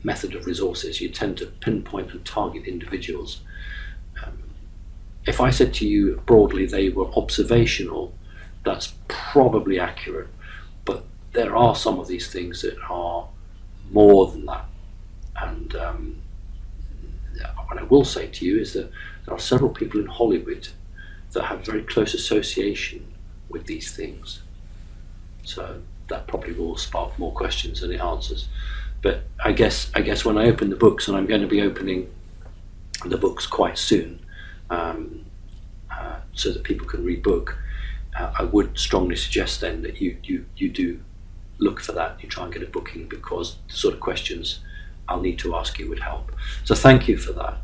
method of resources. You tend to pinpoint and target individuals. If I said to you broadly they were observational, that's probably accurate, but there are some of these things that are more than that. And what I will say to you is that there are several people in Hollywood that have very close association with these things. So that probably will spark more questions than it answers. But I guess when I open the books, and I'm going to be opening the books quite soon, so that people can read book, I would strongly suggest then that you do look for that. You try and get a booking, because the sort of questions I'll need to ask you would help. So thank you for that.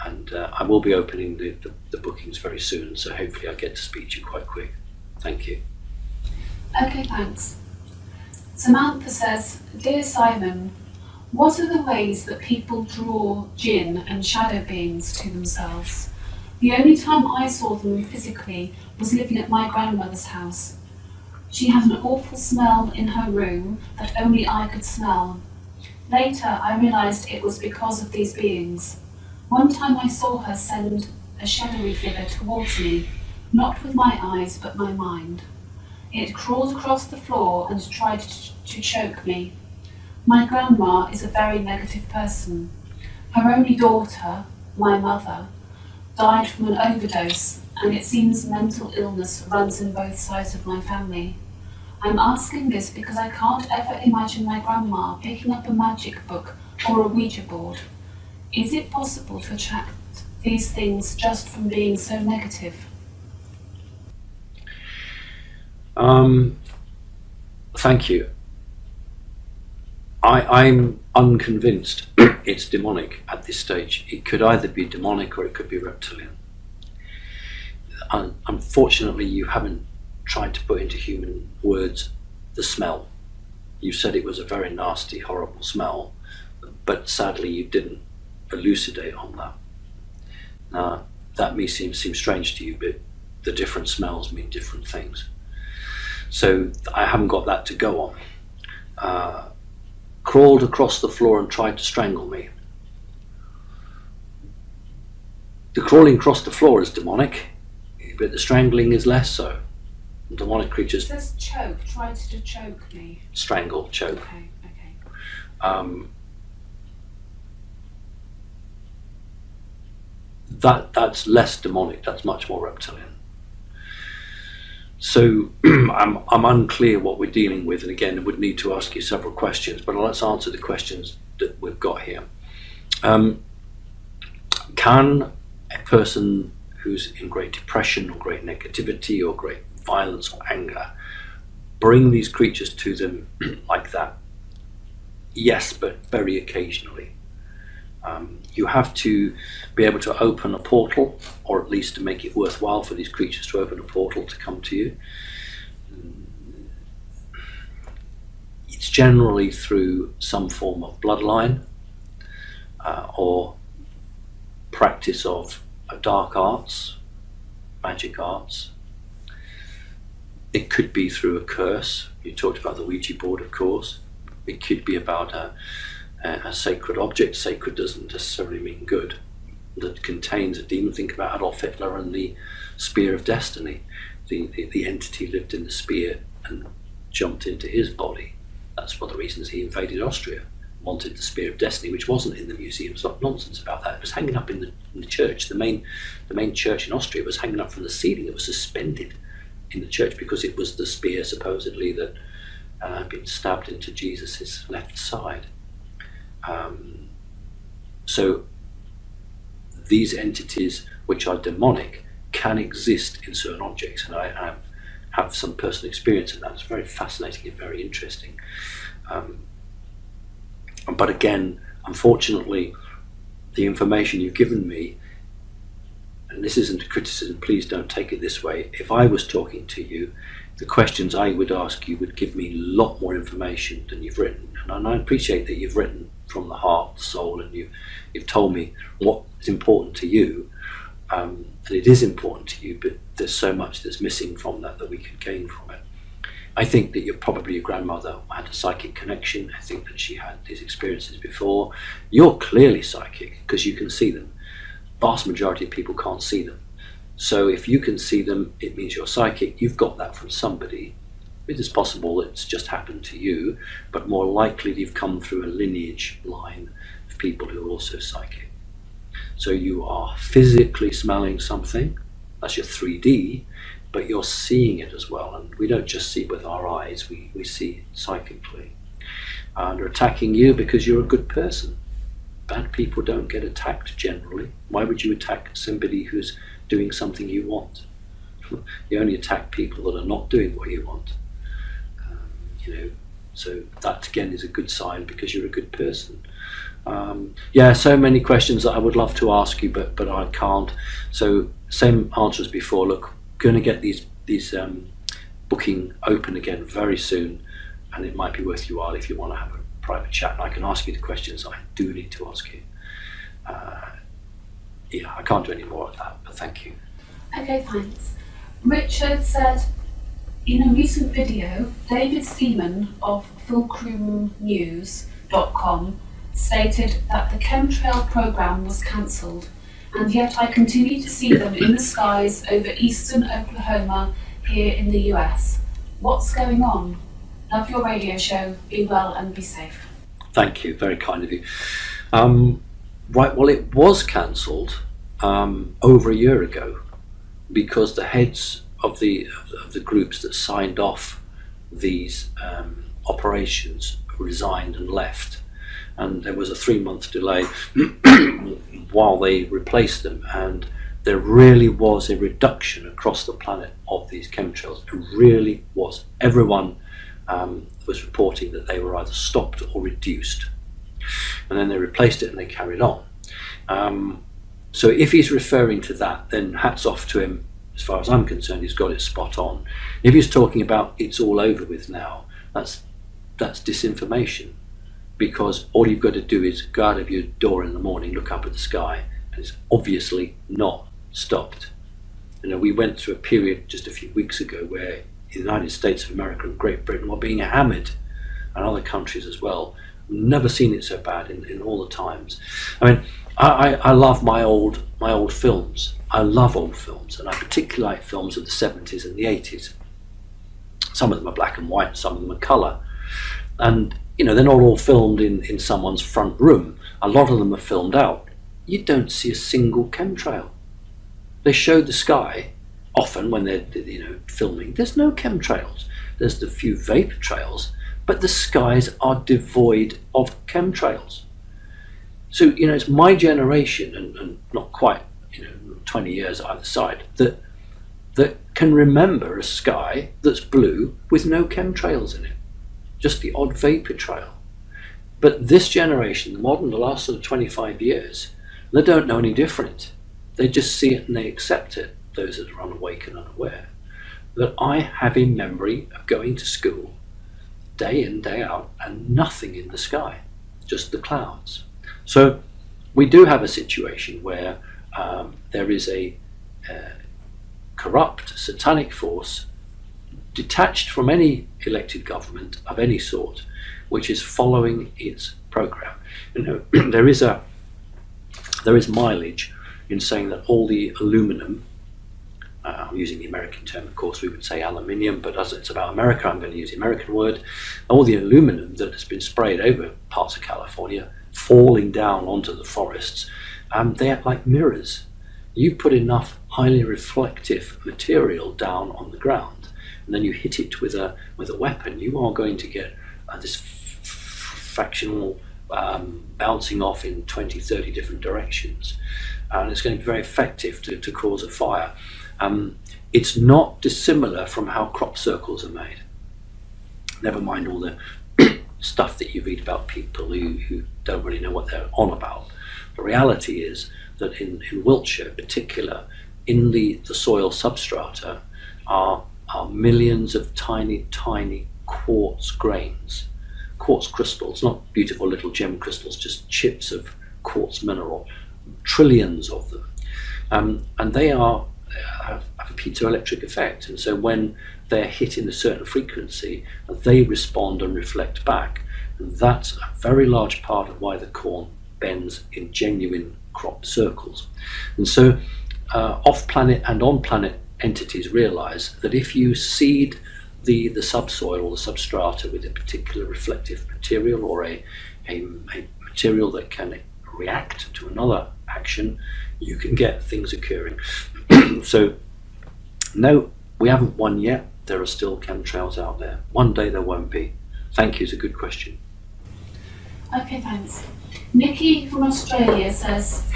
And I will be opening the bookings very soon, so hopefully I get to speak to you quite quick. Thank you. Okay, thanks. Samantha says, Dear Simon, what are the ways that people draw jinn and shadow beings to themselves? The only time I saw them physically was living at my grandmother's house. She had an awful smell in her room that only I could smell. Later, I realised it was because of these beings. One time I saw her send a shadowy figure towards me, not with my eyes but my mind. It crawled across the floor and tried to choke me. My grandma is a very negative person. Her only daughter, my mother, died from an overdose, and it seems mental illness runs in both sides of my family. I'm asking this because I can't ever imagine my grandma picking up a magic book or a Ouija board. Is it possible to attract these things just from being so negative? Thank you. I'm unconvinced it's demonic at this stage. It could either be demonic or it could be reptilian. Unfortunately, you haven't tried to put into human words the smell. You said it was a very nasty, horrible smell, but sadly you didn't elucidate on that. Now, that may seem strange to you, but the different smells mean different things. So I haven't got that to go on. Crawled across the floor and tried to strangle me. The crawling across the floor is demonic, but the strangling is less so. Demonic creatures. It says choke, tried to choke me. Strangle, choke. Okay. That's less demonic. That's much more reptilian. So I'm unclear what we're dealing with, and again, I would need to ask you several questions, but let's answer the questions that we've got here. Can a person who's in great depression or great negativity or great violence or anger bring these creatures to them like that? Yes, but very occasionally. You have to be able to open a portal, or at least to make it worthwhile for these creatures to open a portal to come to you. It's generally through some form of bloodline or practice of dark arts, magic arts. It could be through a curse. You talked about the Ouija board, of course. It could be about a sacred object. Sacred doesn't necessarily mean good. That contains a demon. Think about Adolf Hitler and the Spear of Destiny. The entity lived in the spear and jumped into his body. That's one of the reasons he invaded Austria. Wanted the Spear of Destiny, which wasn't in the museums. Not nonsense about that. It was hanging up in the church. The main church in Austria was hanging up from the ceiling. It was suspended in the church because it was the spear supposedly that had been stabbed into Jesus' left side. So these entities which are demonic can exist in certain objects, and I have some personal experience in that. It's very fascinating and very interesting. But again, unfortunately, the information you've given me, and this isn't a criticism, please don't take it this way. If I was talking to you, the questions I would ask you would give me a lot more information than you've written. And I appreciate that you've written from the heart, the soul, and you've told me what is important to you. And it is important to you, but there's so much that's missing from that we could gain from it. I think that your grandmother had a psychic connection. I think that she had these experiences before. You're clearly psychic because you can see them. Vast majority of people can't see them. So if you can see them, it means you're psychic. You've got that from somebody It is possible it's just happened to you, but more likely you've come through a lineage line of people who are also psychic. So you are physically smelling something, that's your 3D, but you're seeing it as well. And we don't just see with our eyes, we see it psychically. And they're attacking you because you're a good person. Bad people don't get attacked generally. Why would you attack somebody who's doing something you want? You only attack people that are not doing what you want. So that again is a good sign because you're a good person. So many questions that I would love to ask you, but I can't. So same answer as before. Look, going to get these booking open again very soon, and it might be worth your while if you want to have a private chat. And I can ask you the questions I do need to ask you. I can't do any more of that, but thank you. Okay, thanks. Richard said, in a recent video, David Seaman of fulcrumnews.com stated that the chemtrail program was cancelled, and yet I continue to see them in the skies over eastern Oklahoma here in the US. What's going on? Love your radio show. Be well and be safe. Thank you, very kind of you. Right, well, it was cancelled over a year ago because the heads of the groups that signed off these operations resigned and left, and there was a 3-month delay while they replaced them, and there really was a reduction across the planet of these chemtrails. It really was. Everyone was reporting that they were either stopped or reduced, and then they replaced it and they carried on. So if he's referring to that, then hats off to him. As far as I'm concerned, he's got it spot on. If he's talking about it's all over with now, that's disinformation, because all you've got to do is go out of your door in the morning, look up at the sky, and it's obviously not stopped. We went through a period just a few weeks ago where the United States of America and Great Britain were being hammered, and other countries as well. Never seen it so bad in all the times. I mean, I love my old films. I love old films, and I particularly like films of the 70s and the 80s. Some of them are black and white, some of them are colour. And, they're not all filmed in someone's front room. A lot of them are filmed out. You don't see a single chemtrail. They show the sky, often when they're filming. There's no chemtrails. There's the few vapor trails, but the skies are devoid of chemtrails. So, it's my generation, and not quite, 20 years either side, that can remember a sky that's blue with no chemtrails in it, just the odd vapor trail. But this generation, the last sort of 25 years, they don't know any different. They just see it and they accept it, those that are unawake and unaware. That I have a memory of going to school day in, day out, and nothing in the sky, just the clouds. So we do have a situation where there is a corrupt, satanic force detached from any elected government of any sort, which is following its program. There is mileage in saying that all the aluminum, I'm using the American term, of course we would say aluminium, but as it's about America, I'm going to use the American word. All the aluminum that has been sprayed over parts of California, falling down onto the forests, they act like mirrors. You put enough highly reflective material down on the ground, and then you hit it with a weapon, you are going to get this fractional bouncing off in 20, 30 different directions, and it's going to be very effective to cause a fire. It's not dissimilar from how crop circles are made. Never mind all the stuff that you read about people who don't really know what they're on about. The reality is that in Wiltshire in particular, in the soil substrata are millions of tiny quartz grains, quartz crystals, not beautiful little gem crystals, just chips of quartz mineral, trillions of them, and they have a piezoelectric effect, and so when they're hit in a certain frequency, they respond and reflect back, and that's a very large part of why the corn bends in genuine crop circles. And so off-planet and on-planet entities realize that if you seed the subsoil or the substrata with a particular reflective material or a material that can react to another action, you can get things occurring. So no, we haven't won yet. There are still chemtrails out there. One day there won't be. Thank you, it's a good question. Okay, thanks. Nikki from Australia says,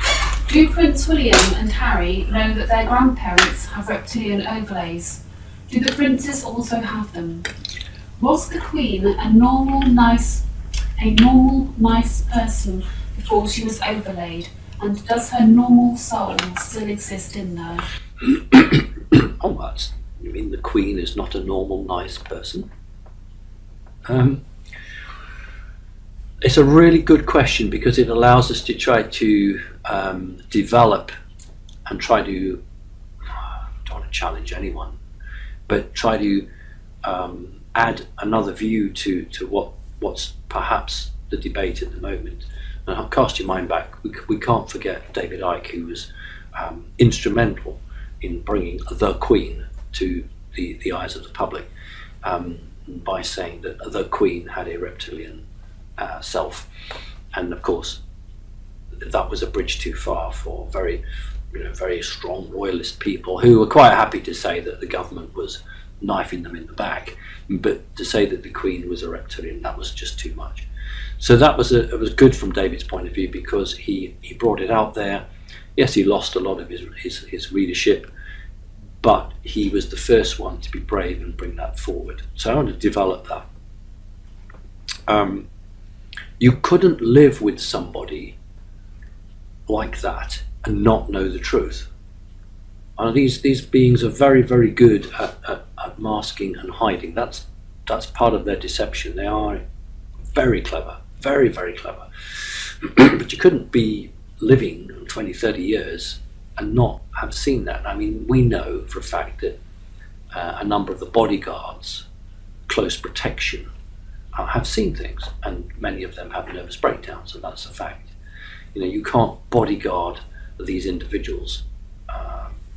do Prince William and Harry know that their grandparents have reptilian overlays? Do the princes also have them? Was the Queen a normal, nice person before she was overlaid? And does her normal soul still exist in there? Oh, you mean the Queen is not a normal, nice person? It's a really good question because it allows us to try to develop and try to, I don't want to challenge anyone, but try to add another view to what's perhaps the debate at the moment. And I'll cast your mind back. We can't forget David Icke, who was instrumental in bringing the Queen to the eyes of the public by saying that the Queen had a reptilian self, and of course that was a bridge too far for very strong royalist people who were quite happy to say that the government was knifing them in the back, but to say that the Queen was a reptilian, that was just too much. So it was good from David's point of view because he brought it out there. Yes, he lost a lot of his readership, but he was the first one to be brave and bring that forward. So I want to develop that. You couldn't live with somebody like that and not know the truth. And these beings are very, very good at masking and hiding. That's part of their deception. They are very clever, very, very clever. But you couldn't be living 20, 30 years and not have seen that. I mean, we know for a fact that a number of the bodyguards, close protection, have seen things, and many of them have nervous breakdowns, and that's a fact. You can't bodyguard these individuals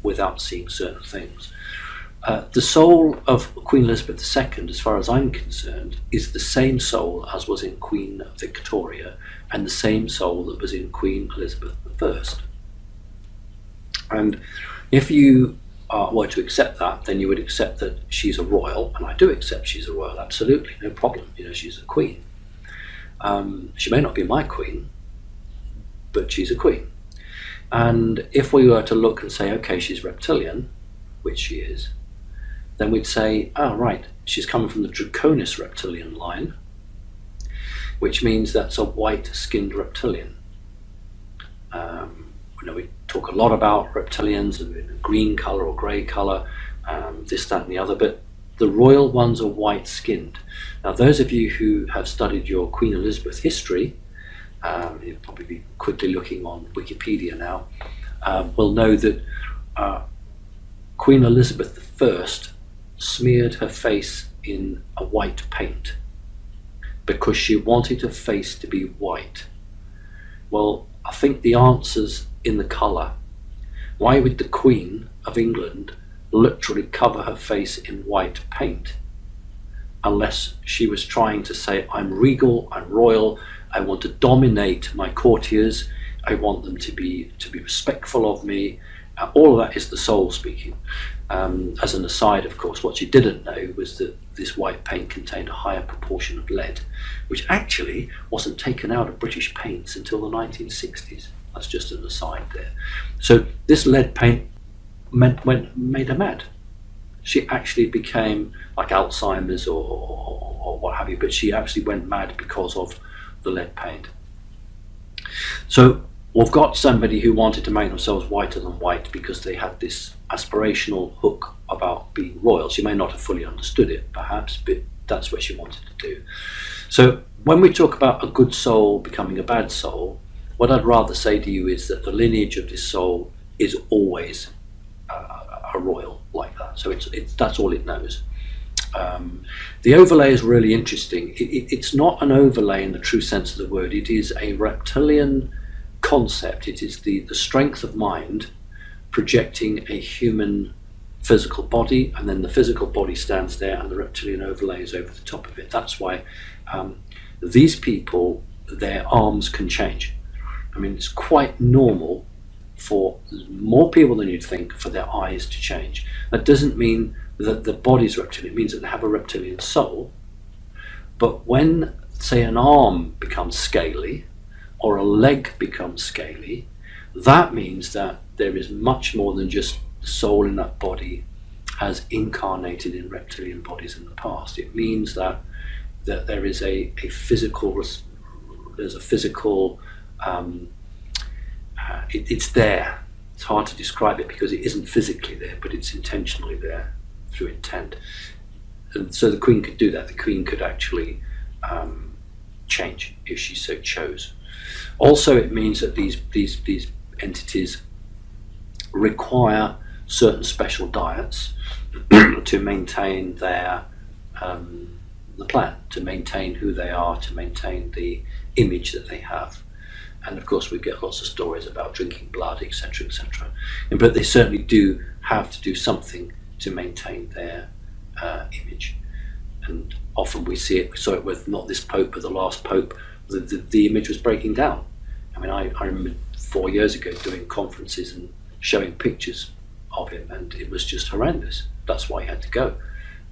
without seeing certain things. The soul of Queen Elizabeth II, as far as I'm concerned, is the same soul as was in Queen Victoria and the same soul that was in Queen Elizabeth I. And if you were to accept that, then you would accept that she's a royal, and I do accept she's a royal, absolutely, no problem. She's a queen. She may not be my queen, but she's a queen. And if we were to look and say, okay, she's reptilian, which she is, then we'd say, right, she's coming from the Draconis reptilian line, which means that's a white-skinned reptilian. We talk a lot about reptilians and green colour or grey colour, this, that and the other, but the royal ones are white-skinned. Now, those of you who have studied your Queen Elizabeth history, you'll probably be quickly looking on Wikipedia now, will know that Queen Elizabeth I smeared her face in a white paint because she wanted her face to be white. Well, I think the answer's in the colour. Why would the Queen of England literally cover her face in white paint unless she was trying to say, I'm regal, I'm royal, I want to dominate my courtiers, I want them to be respectful of me. All of that is the soul speaking. As an aside, of course, what she didn't know was that this white paint contained a higher proportion of lead, which actually wasn't taken out of British paints until the 1960s. That's just an aside there. So this lead paint made her mad. She actually became like Alzheimer's or what have you, but she actually went mad because of the lead paint. So we've got somebody who wanted to make themselves whiter than white because they had this aspirational hook about being royal. She may not have fully understood it, perhaps, but that's what she wanted to do. So when we talk about a good soul becoming a bad soul, what I'd rather say to you is that the lineage of this soul is always a royal like that. So that's all it knows. The overlay is really interesting. It's not an overlay in the true sense of the word. It is a reptilian concept. It is the strength of mind projecting a human physical body, and then the physical body stands there and the reptilian overlay is over the top of it. That's why these people, their arms can change. I mean, it's quite normal for more people than you'd think for their eyes to change. That doesn't mean that the body's reptilian, it means that they have a reptilian soul. But when, say, an arm becomes scaly or a leg becomes scaly, that means that there is much more than just the soul in that body has incarnated in reptilian bodies in the past. It means that there is a physical, there's a physical, it's there. It's hard to describe it because it isn't physically there, but it's intentionally there through intent. And so the Queen could do that. The Queen could actually change if she so chose. Also, it means that these entities require certain special diets to maintain their the plan, to maintain who they are, to maintain the image that they have. And of course, we get lots of stories about drinking blood, etc., etc. But they certainly do have to do something to maintain their image. And often we see it. We saw it with not this Pope, but the last Pope. The image was breaking down. I mean, I remember 4 years ago doing conferences and showing pictures of him, and it was just horrendous. That's why he had to go,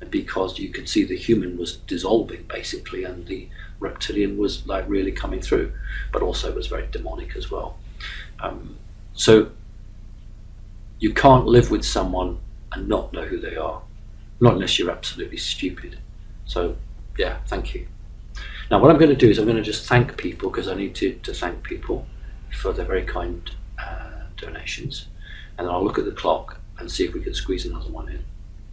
because you could see the human was dissolving basically, and the reptilian was like really coming through, but also was very demonic as well. So you can't live with someone and not know who they are, not unless you're absolutely stupid. So yeah, thank you. Now what I'm going to do is I'm going to just thank people, because I need to thank people for their very kind donations, and then I'll look at the clock and see if we can squeeze another one in.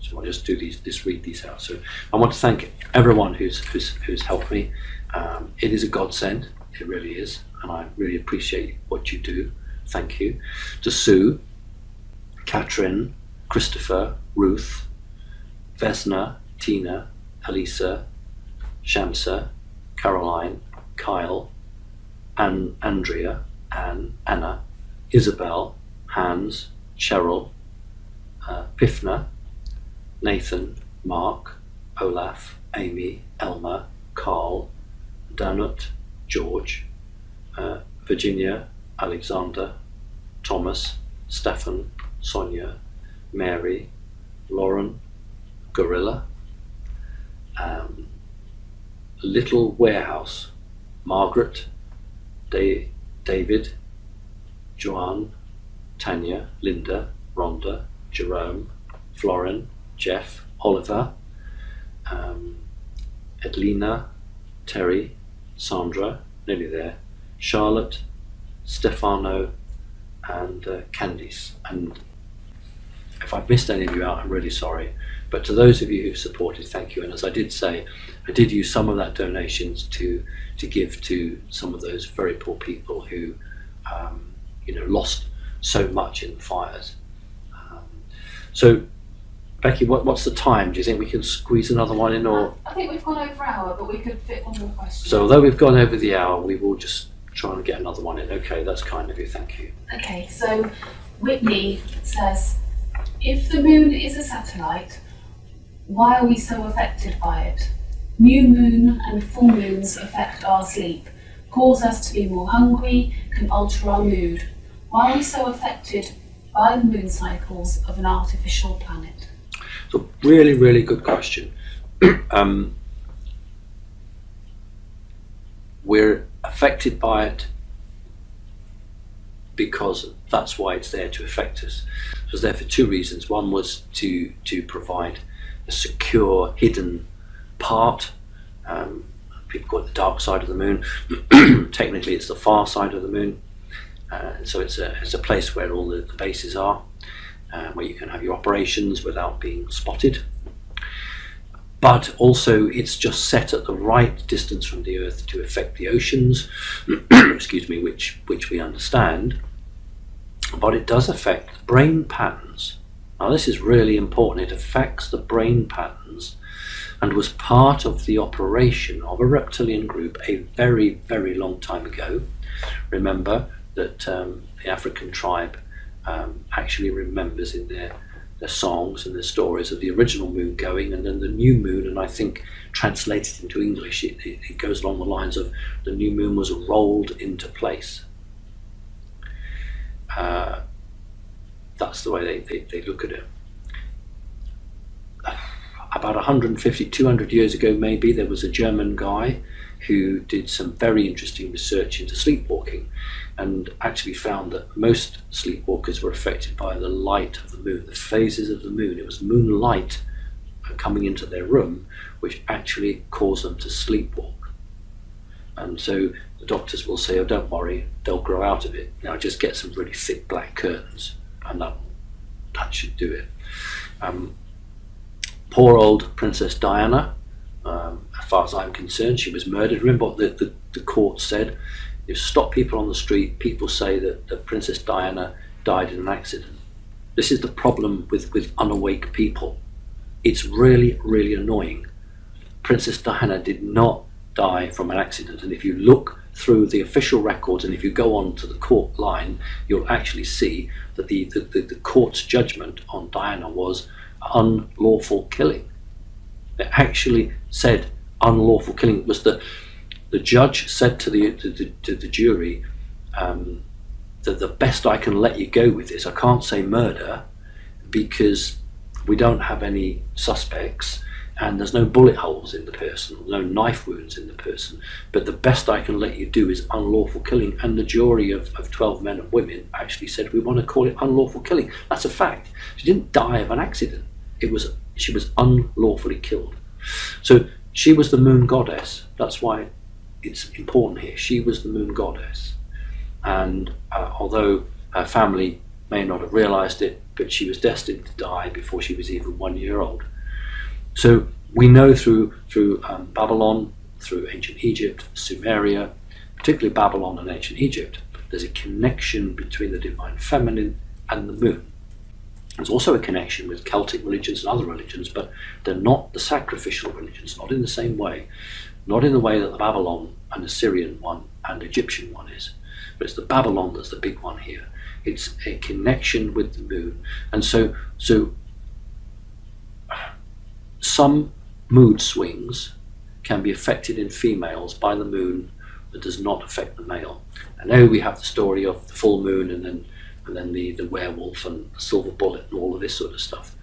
So I'll just do these, just read these out. So I want to thank everyone who's helped me. It is a godsend, it really is, and I really appreciate what you do. Thank you. To Sue, Catherine, Christopher, Ruth, Vesna, Tina, Elisa, Shamsa, Caroline, Kyle, Andrea, Anne, Anna, Isabel, Hans, Cheryl, Pifna, Nathan, Mark, Olaf, Amy, Elma, Carl, Danut, George, Virginia, Alexander, Thomas, Stefan, Sonia, Mary, Lauren, Gorilla, Little Warehouse, Margaret, David, Joanne, Tanya, Linda, Rhonda, Jerome, Florin, Jeff, Oliver, Edlina, Terry, Sandra, nearly there, Charlotte, Stefano, and Candice. And if I've missed any of you out, I'm really sorry. But to those of you who've supported, thank you. And as I did say, I did use some of that donations to give to some of those very poor people who, lost so much in the fires. So, Becky, what's the time? Do you think we can squeeze another one in, or? I think we've gone over an hour, but we could fit one more question. So although we've gone over the hour, we will just try and get another one in. Okay, that's kind of you. Thank you. Okay, so Whitney says, if the moon is a satellite, why are we so affected by it? New moon and full moons affect our sleep, cause us to be more hungry, can alter our mood. Why are we so affected by the moon cycles of an artificial planet? So really, really good question. We're affected by it because that's why it's there, to affect us. It was there for two reasons. One was to provide a secure, hidden part. People call it the dark side of the moon. Technically, it's the far side of the moon. So it's a place where all the bases are, where you can have your operations without being spotted. But also, it's just set at the right distance from the Earth to affect the oceans, excuse me, which we understand. But it does affect brain patterns. Now, this is really important. It affects the brain patterns, and was part of the operation of a reptilian group a very, very long time ago. Remember that the African tribe actually remembers in their their songs and their stories of the original moon going, and then the new moon, and I think translated into English, it goes along the lines of the new moon was rolled into place. That's the way they look at it. About 150, 200 years ago maybe, there was a German guy who did some very interesting research into sleepwalking, and actually found that most sleepwalkers were affected by the light of the moon, the phases of the moon. It was moonlight coming into their room which actually caused them to sleepwalk. And so the doctors will say, oh, don't worry, they'll grow out of it. Now just get some really thick black curtains and that should do it. Poor old Princess Diana, as far as I'm concerned, she was murdered. Remember what the court said? You stop people on the street, people say that Princess Diana died in an accident. This is the problem with unawake people. It's really, really annoying. Princess Diana did not die from an accident, and if you look through the official records and if you go on to the court line, you'll actually see that the court's judgment on Diana was unlawful killing. It actually said unlawful killing. It was the judge said to the jury that the best I can let you go with this, I can't say murder because we don't have any suspects and there's no bullet holes in the person, no knife wounds in the person, but the best I can let you do is unlawful killing. And the jury of 12 men and women actually said, we want to call it unlawful killing. That's a fact. She didn't die of an accident. She was unlawfully killed. So she was the moon goddess. That's why it's important here. She was the moon goddess. And although her family may not have realized it, but she was destined to die before she was even 1 year old. So we know through Babylon, through ancient Egypt, Sumeria, particularly Babylon and ancient Egypt, there's a connection between the divine feminine and the moon. There's also a connection with Celtic religions and other religions, but they're not the sacrificial religions, not in the same way, not in the way that the Babylon and Assyrian one and Egyptian one is. But it's the Babylon that's the big one here. It's a connection with the moon. And so some mood swings can be affected in females by the moon that does not affect the male. I know we have the story of the full moon and then the werewolf and the silver bullet and all of this sort of stuff.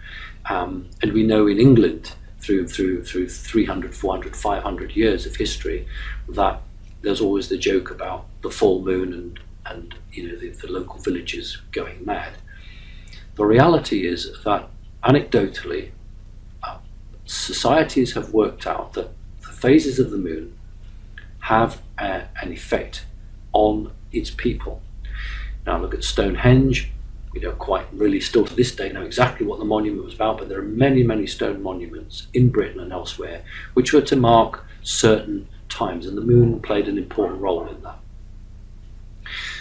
And we know in England through 300, 400, 500 years of history that there's always the joke about the full moon and the local villages going mad. The reality is that anecdotally, societies have worked out that the phases of the moon have an effect on its people. Now look at Stonehenge. We don't quite really still to this day know exactly what the monument was about, but there are many, many stone monuments in Britain and elsewhere which were to mark certain times, and the moon played an important role in that.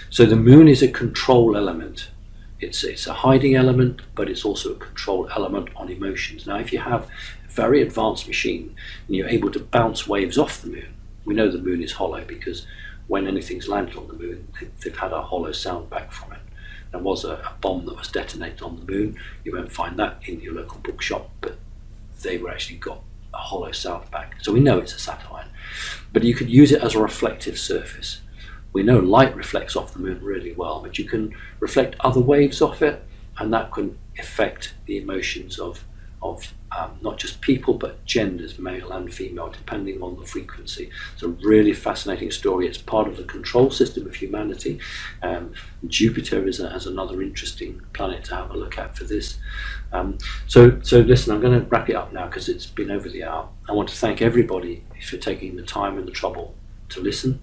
So the moon is a control element. It's a hiding element, but it's also a control element on emotions. Now if you have a very advanced machine and you're able to bounce waves off the moon, we know the moon is hollow because when anything's landed on the moon, they've had a hollow sound back from it. There was a bomb that was detonated on the moon. You won't find that in your local bookshop, but they were actually got a hollow sound back. So we know it's a satellite. But you could use it as a reflective surface. We know light reflects off the moon really well, but you can reflect other waves off it, and that can affect the emotions of not just people, but genders, male and female, depending on the frequency. It's a really fascinating story. It's part of the control system of humanity. Jupiter is another interesting planet to have a look at for this. So listen, I'm going to wrap it up now because it's been over the hour. I want to thank everybody for taking the time and the trouble to listen,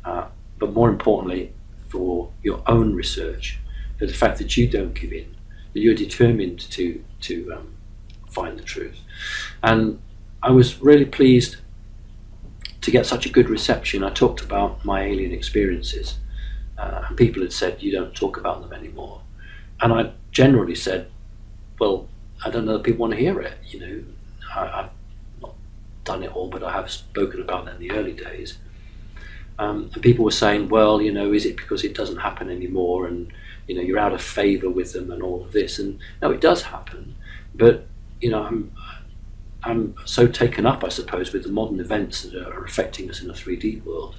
but more importantly, for your own research, for the fact that you don't give in, that you're determined to find the truth. And I was really pleased to get such a good reception. I talked about my alien experiences, and people had said, you don't talk about them anymore. And I generally said, well, I don't know if people want to hear it. I've not done it all, but I have spoken about it in the early days. And people were saying, well, is it because it doesn't happen anymore, and you're out of favour with them and all of this? And no, it does happen, but I'm so taken up, I suppose, with the modern events that are affecting us in a 3D world.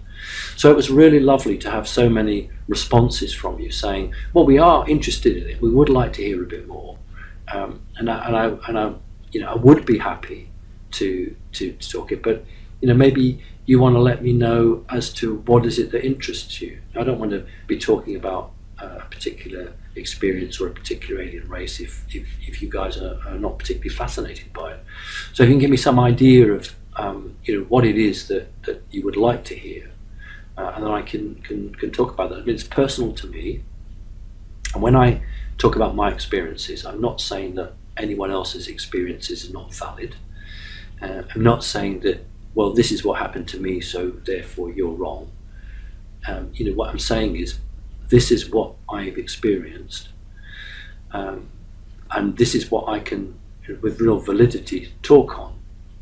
So it was really lovely to have so many responses from you saying, well, we are interested in it, we would like to hear a bit more, and I would be happy to talk it, but maybe you want to let me know as to what is it that interests you. I don't want to be talking about a particular experience or a particular alien race if you guys are not particularly fascinated by it. So if you can give me some idea of what it is that you would like to hear, and then I can talk about that. I mean, it's personal to me, and when I talk about my experiences, I'm not saying that anyone else's experiences are not valid. I'm not saying that, well, this is what happened to me, so therefore you're wrong. What I'm saying is, this is what I've experienced, and this is what I can, with real validity, talk on.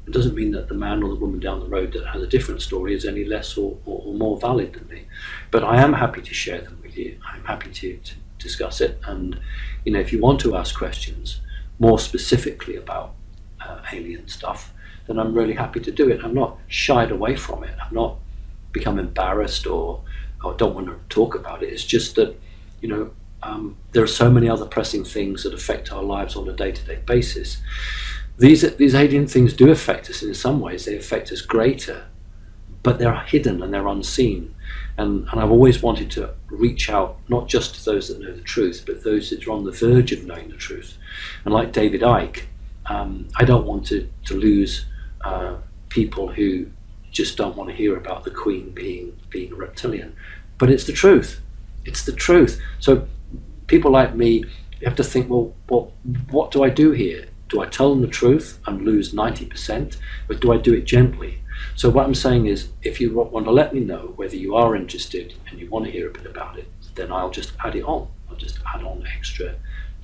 It doesn't mean that the man or the woman down the road that has a different story is any less or more valid than me. But I am happy to share them with you. I'm happy to discuss it. And if you want to ask questions more specifically about alien stuff, then I'm really happy to do it. I'm not shied away from it. I'm not become embarrassed or don't want to talk about it. It's just that there are so many other pressing things that affect our lives on a day-to-day basis. These alien things do affect us, and in some ways they affect us greater, but they're hidden and they're unseen. And I've always wanted to reach out, not just to those that know the truth, but those that are on the verge of knowing the truth. And like David Icke, I don't want to lose people who just don't want to hear about the Queen being a reptilian. But it's the truth. It's the truth. So people like me, you have to think, well, what do I do here? Do I tell them the truth and lose 90%, or do I do it gently? So what I'm saying is, if you want to let me know whether you are interested and you want to hear a bit about it, then I'll just add it on. I'll just add on extra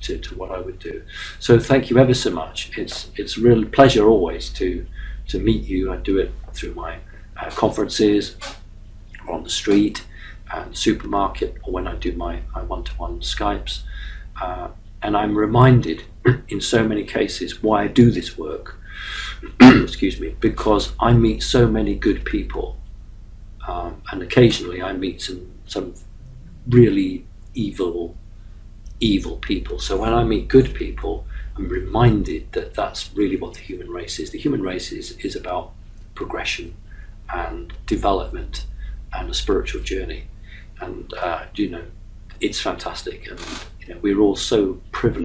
to what I would do. So thank you ever so much. It's a real pleasure always to meet you. I do it through my conferences, or on the street and supermarket, or when I do my one-to-one Skypes. And I'm reminded in so many cases why I do this work, excuse me, because I meet so many good people, and occasionally I meet some really evil people. So when I meet good people, I'm reminded that that's really what the human race is. The human race is about progression and development and a spiritual journey, and it's fantastic, and we're all so privileged